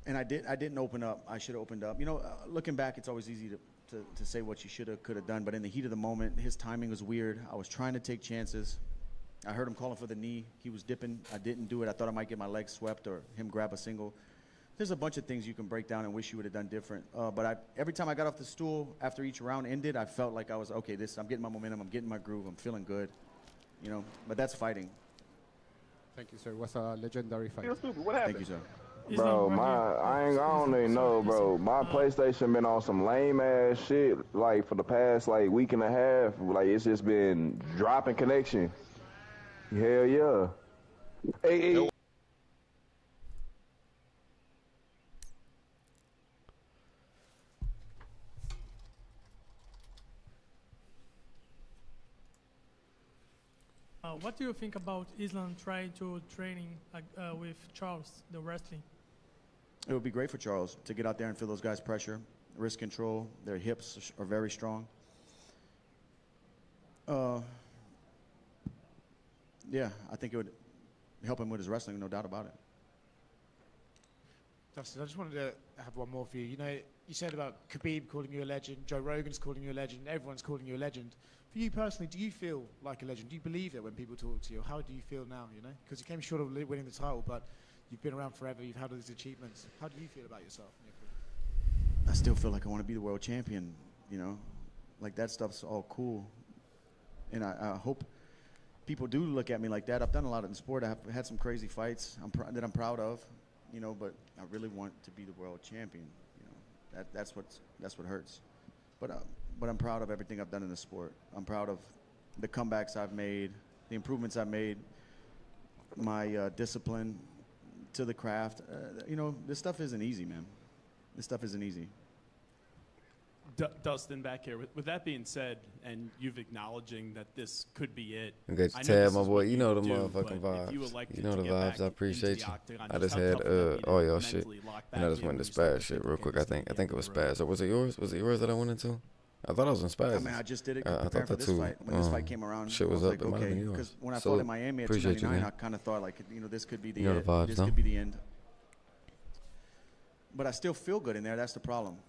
And I didn't open up. I should have opened up. You know, looking back, it's always easy to say what you should have, could have done. But in the heat of the moment, his timing was weird. I was trying to take chances. I heard him calling for the knee. He was dipping. I didn't do it. I thought I might get my legs swept or him grab a single. There's a bunch of things you can break down and wish you would have done different. But every time I got off the stool after each round ended, I felt like I was, okay, I'm getting my momentum. I'm getting my groove. I'm feeling good. You know, but that's fighting. Thank you, sir. It was a legendary fight. Thank you, sir. Bro, I don't even know, bro. My PlayStation been on some lame ass shit like for the past like week and a half. Like it's just been dropping connection. Hell yeah. Hey. What do you think about Islam trying to training with Charles, the wrestling? It would be great for Charles to get out there and feel those guys' pressure, wrist control. Their hips are very strong. Yeah, I think it would help him with his wrestling, no doubt about it. Dustin, I just wanted to have one more for you. You know, you said about Khabib calling you a legend, Joe Rogan's calling you a legend, everyone's calling you a legend. For you personally, do you feel like a legend? Do you believe that when people talk to you? How do you feel now, you know? Because you came short of winning the title, but you've been around forever, you've had all these achievements. How do you feel about yourself? I still feel like I want to be the world champion, you know? Like that stuff's all cool. And I hope people do look at me like that. I've done a lot in the sport. I've had some crazy fights that I'm proud of, you know, but I really want to be the world champion, you know? That's what hurts. But I'm proud of everything I've done in the sport. I'm proud of the comebacks I've made, the improvements I've made, my discipline to the craft. You know, this stuff isn't easy, man. This stuff isn't easy. Dustin, back here. With that being said, and you've acknowledging that this could be it. You got I your know tab, this my is boy. what You know the do, motherfucking but if you vibes. elected You know to the get vibes. back I appreciate into you. the octagon, I just just how had tough would that be all to y'all shit, mentally lock and I back just in went to when you start Spaz to shit think, real okay, quick. this I could be think the it end was of the road? Spaz. Or was it yours? Was it yours that I went into? I thought I was in Spaz. I mean, I just did it I preparing thought for that this too. fight. When this fight came around, Shit I was was up. like, It might have okay, been yours. because when I So, fought in Miami at appreciate you, 299, man. I kind of thought like, you know, this could be the You know end. the vibes, This no? could be the end. But I still feel good in there. That's the problem.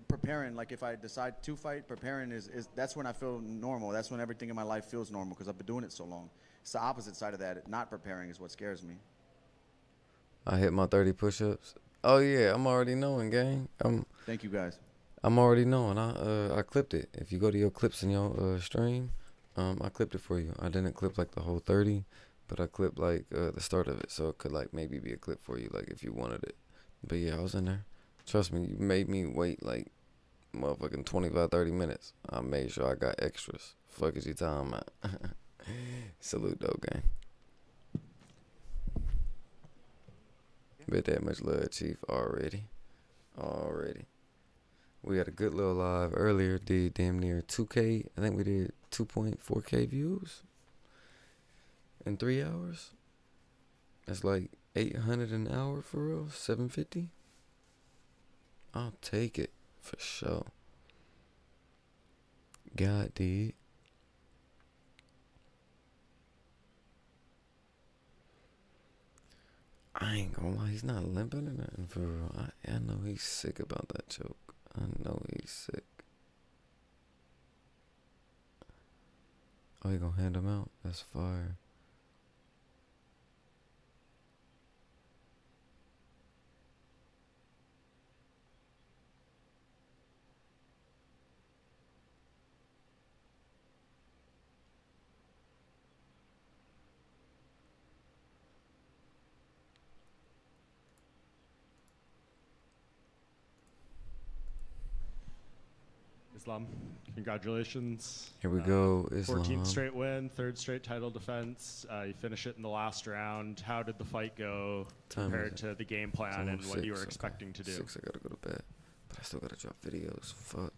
preparing, like if I decide to fight, preparing is that's when I feel normal. That's when everything in my life feels normal because I've been doing it so long. It's the opposite side of that. Not preparing is what scares me. I hit my 30 push-ups. Oh yeah, I'm already knowing, gang. Thank you guys. I'm already knowing. I clipped it. If you go to your clips in your stream, I clipped it for you. I didn't clip like the whole 30, but I clipped like the start of it, so it could like maybe be a clip for you, like if you wanted it. But yeah, I was in there. Trust me, you made me wait like motherfucking 25, 30 minutes. I made sure I got extras. Fuck is you talking about? Salute though, gang. Bet that much love, Chief, already. We had a good little live earlier, did damn near 2K. I think we did 2.4K views in 3 hours. That's like 800 an hour for real, 750. I'll take it for sure. God did. I ain't gonna lie, he's not limping or nothing for real. I know he's sick about that choke. I know he's sick. Oh, he gonna hand him out? That's fire. Islam, congratulations. Here we go, Islam. 14th straight win, 3rd straight title defense. You finish it in the last round. How did the fight go compared to the game plan and what you were expecting to do? 6, I gotta go to bed. But I still gotta drop videos. Fuck.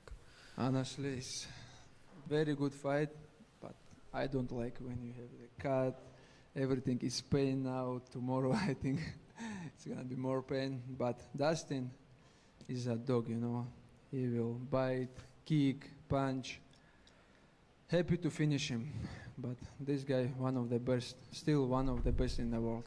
Honestly, it's very good fight, but I don't like when you have the cut. Everything is pain now. Tomorrow, I think it's gonna be more pain. But Dustin is a dog, you know. He will bite, kick, punch. Happy to finish him, but this guy, one of the best, still one of the best in the world.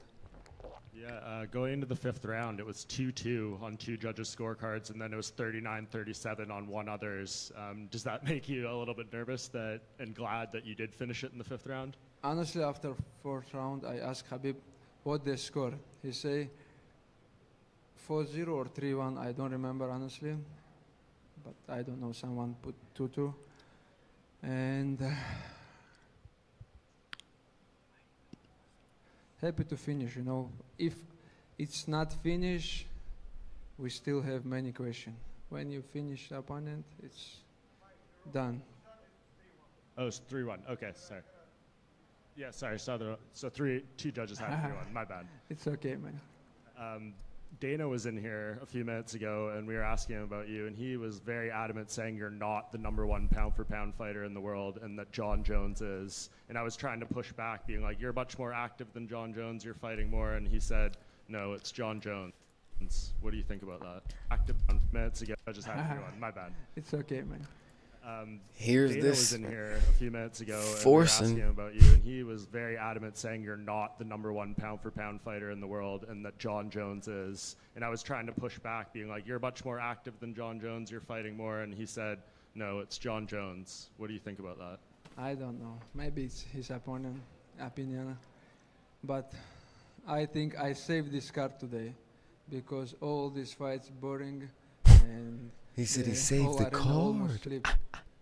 Yeah, going into the 5th round, it was 2-2 on 2 judges' scorecards, and then it was 39-37 on one other's. Does that make you a little bit nervous and glad that you did finish it in the 5th round? Honestly, after 4th round, I asked Habib what the score. He say 4-0 or 3-1. I don't remember honestly, but I don't know. Someone put 2-2, and happy to finish. You know, if it's not finished, we still have many questions. When you finish the opponent, it's done. Oh, it's 3-1. Okay, sorry. Yeah, sorry. So 2 judges had 3-1. My bad. It's okay, man. Dana was in here a few minutes ago, and we were asking him about you, and he was very adamant saying you're not the #1 pound-for-pound fighter in the world, and that John Jones is. And I was trying to push back, being like, you're much more active than John Jones, you're fighting more, and he said, no, it's John Jones. What do you think about that? Active minutes ago, I just had 3-1. My bad. It's okay, man. Here's Dana this was in here a few minutes ago, and we were forcing. asking him about you, and he was very adamant saying you're not the #1 pound-for-pound fighter in the world, and that John Jones is. And I was trying to push back, being like, you're much more active than John Jones, you're fighting more, and he said, no, it's John Jones. What do you think about that? I don't know. Maybe it's his opinion, but I think I saved this card today because all these fights boring, and he said he the saved whole the arena almost card. sleep.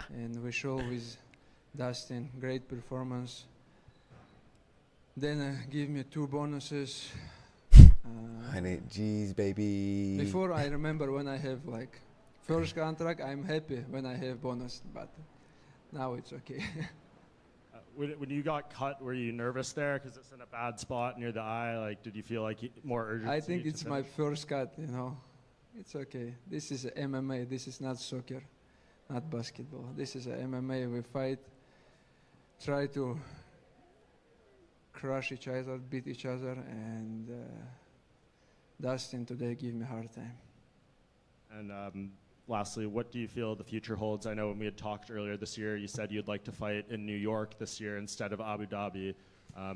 And we show with Dustin great performance. Then give me 2 bonuses. 100 G's, baby. Before I remember when I have like first contract, I'm happy when I have bonus, but now it's okay. When you got cut, were you nervous there because it's in a bad spot near the eye? Like, did you feel like more urgency? I think to it's my finish? first cut, you know. It's okay. This is MMA. This is not soccer, not basketball. This is MMA. We fight, try to crush each other, beat each other, and Dustin today give me a hard time. And lastly, what do you feel the future holds? I know when we had talked earlier this year, you said you'd like to fight in New York this year instead of Abu Dhabi.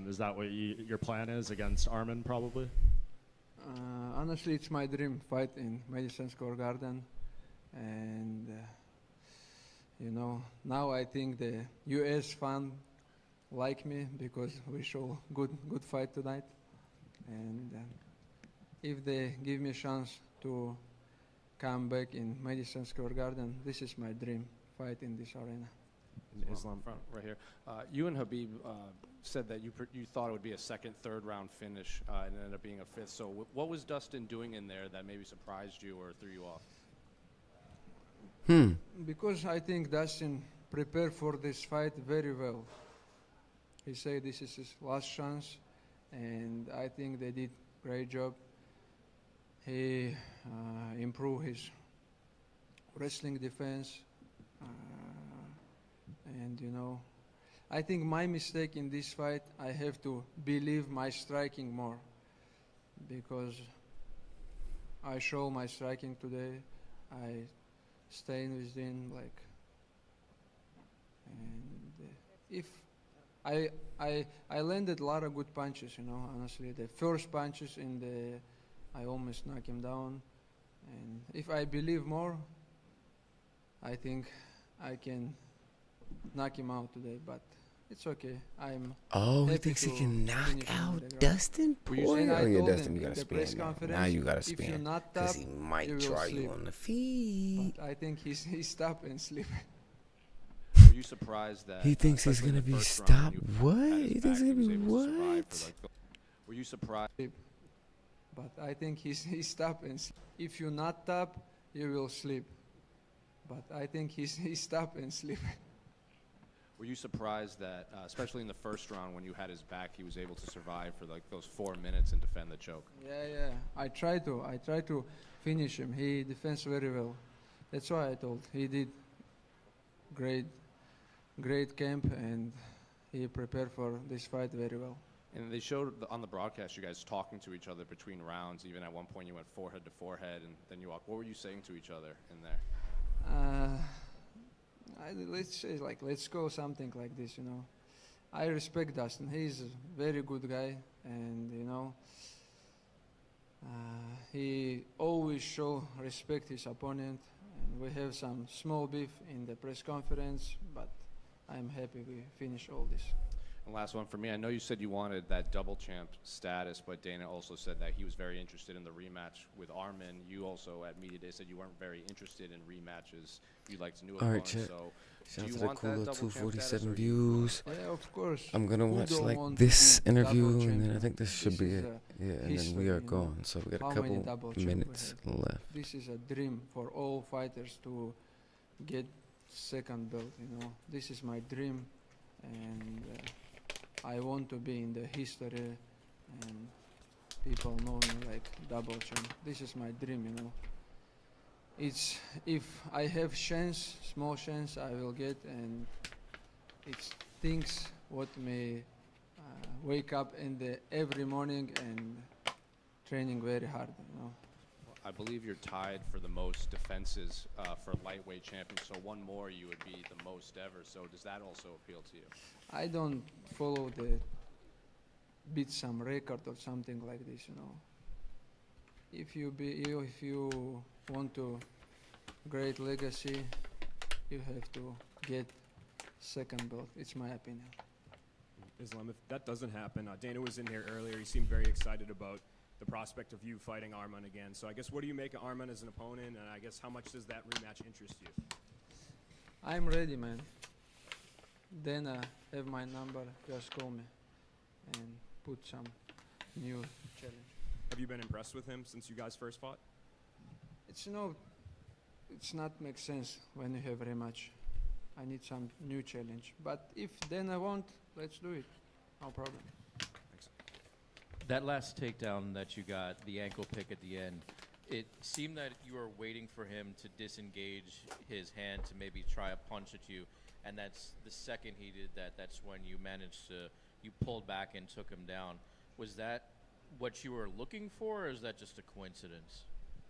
Is that what your plan is against Arman, probably? Honestly, it's my dream fight in Madison Square Garden, and you know, now I think the US fan like me because we show good fight tonight, and if they give me a chance to come back in Madison Square Garden, this is my dream fight in this arena. In Islam front right here. You and Habib said that you thought it would be a second, third round finish, and it ended up being a fifth. So what was Dustin doing in there that maybe surprised you or threw you off? Because I think Dustin prepared for this fight very well. He said this is his last chance, and I think they did great job. He improved his wrestling defense, and you know, I think my mistake in this fight, I have to believe my striking more, because I show my striking today. I staying within and if I landed a lot of good punches, you know, honestly. The first punches I almost knocked him down, and if I believe more, I think I can knock him out today, but it's okay. Oh, he happy thinks he to can knock finish him out on the ground. Dustin Poirier? And I Oh, yeah, told Dustin, him you in gotta the press spin now. Now conference, you gotta if you spin. not Because tap, he might you will try sleep. you on the feet. But I think he stopped and sleep. Were you surprised that He thinks he's especially in gonna the be first round stopped. when you What? had his He thinks back, he's gonna was be able to survive what? for, like, were you surprised? But I think he stopped and if you not tap, you will sleep. But I think he stopped and sleep. Were you surprised that, especially in the first round when you had his back, he was able to survive for like those 4 minutes and defend the choke? Yeah. I try to finish him. He defends very well. That's why I told. He did great camp, and he prepared for this fight very well. And they showed on the broadcast you guys talking to each other between rounds. Even at one point you went forehead to forehead, and then you walked. What were you saying to each other in there? Let's say let's go something like this, you know. I respect Dustin. He's a very good guy, and you know, he always show respect his opponent. And we have some small beef in the press conference, but I'm happy we finish all this. And last one for me. I know you said you wanted that double champ status, but Dana also said that he was very interested in the rematch with Arman. You also at Media Day said you weren't very interested in rematches. You liked new All right, opponents. chat. So Shout do out you to the want that Cooler double champ 247 status, views. Yeah, of course. I'm gonna Who watch don't like want to this be interview, double and then I champion? think this should This be is it. a Yeah, and then history, we are you know. gone. So we got How a many couple double champ we minutes had? left. This is a dream for all fighters to get second belt, you know. This is my dream, and I want to be in the history, and people know me like double champ. This is my dream, you know. It's if I have chance, small chance, I will get, and it's things what may wake up every morning and training very hard, you know. I believe you're tied for the most defenses for lightweight champion. So one more, you would be the most ever. So does that also appeal to you? I don't follow the beat some record or something like this, you know. If you want to great legacy, you have to get second belt. It's my opinion. Islam, if that doesn't happen, Dana was in here earlier. He seemed very excited about the prospect of you fighting Arman again. So I guess what do you make of Arman as an opponent, and I guess how much does that rematch interest you? I'm ready, man. Dana have my number. Just call me and put some new challenge. Have you been impressed with him since you guys first fought? It's not make sense when you have rematch. I need some new challenge. But if Dana want, let's do it. No problem. That last takedown that you got, the ankle pick at the end, it seemed that you were waiting for him to disengage his hand to maybe try a punch at you, and that's the second he did that. That's when you you pulled back and took him down. Was that what you were looking for, or is that just a coincidence?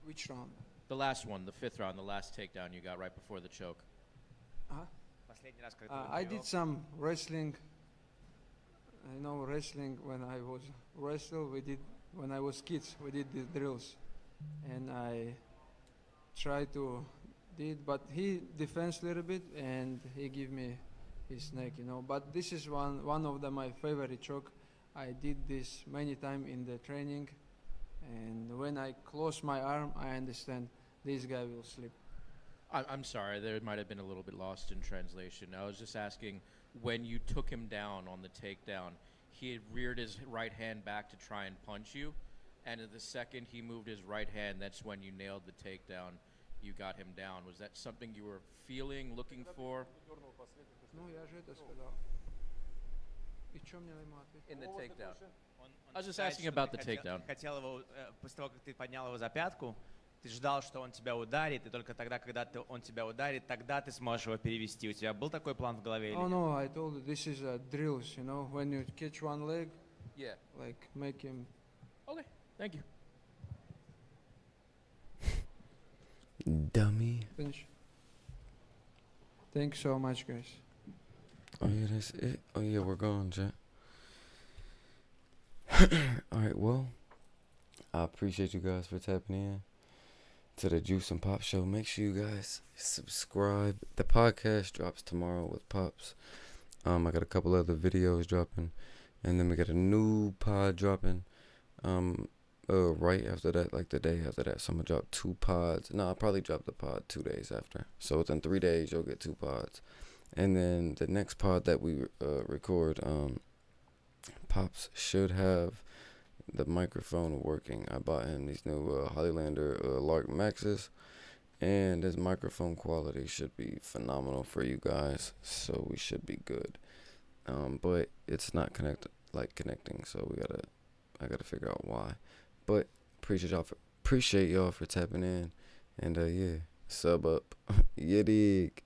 Which round? The last one, the fifth round, the last takedown you got right before the choke. I did some wrestling. I know wrestling when I was when I was kids, we did the drills, and I tried to did, but he defends a little bit and he give me his neck, you know. But this is one of my favorite choke. I did this many times in the training, and when I close my arm, I understand this guy will slip. I'm sorry, there might have been a little bit lost in translation. I was just asking, when you took him down on the takedown, he had reared his right hand back to try and punch you, and at the second he moved his right hand, that's when you nailed the takedown. You got him down. Was that something you were feeling, looking for? Ну, я же это сказал. И чё мне ему ответить? In the takedown. I was just asking about the takedown. Хотел его, после того, как ты поднял его за пятку, ты ждал, что он тебя ударит, и только тогда, когда он тебя ударит, тогда ты сможешь его перевести. У тебя был такой план в голове? Oh no, I told you this is a drills, you know, when you catch one leg, yeah, like make him. Okay, thank you. Dummy. Finish. Thanks so much, guys. Oh yeah, that's it. Oh yeah, we're gone, Jet. All right, well, I appreciate you guys for tapping in to the Juice and Pop Show. Make sure you guys subscribe. The podcast drops tomorrow with Pops. I got a couple other videos dropping, and then we got a new pod dropping. Right after that, like the day after that. So I'm gonna drop 2 pods. No, I'll probably drop the pod 2 days after. So within 3 days, you'll get 2 pods. And then the next pod that we record, Pops should have the microphone working. I bought him these new Hollylander Lark Maxes, and his microphone quality should be phenomenal for you guys. So we should be good. But it's not connecting. So I gotta figure out why. But appreciate y'all for tapping in, and yeah, sub up. You dig.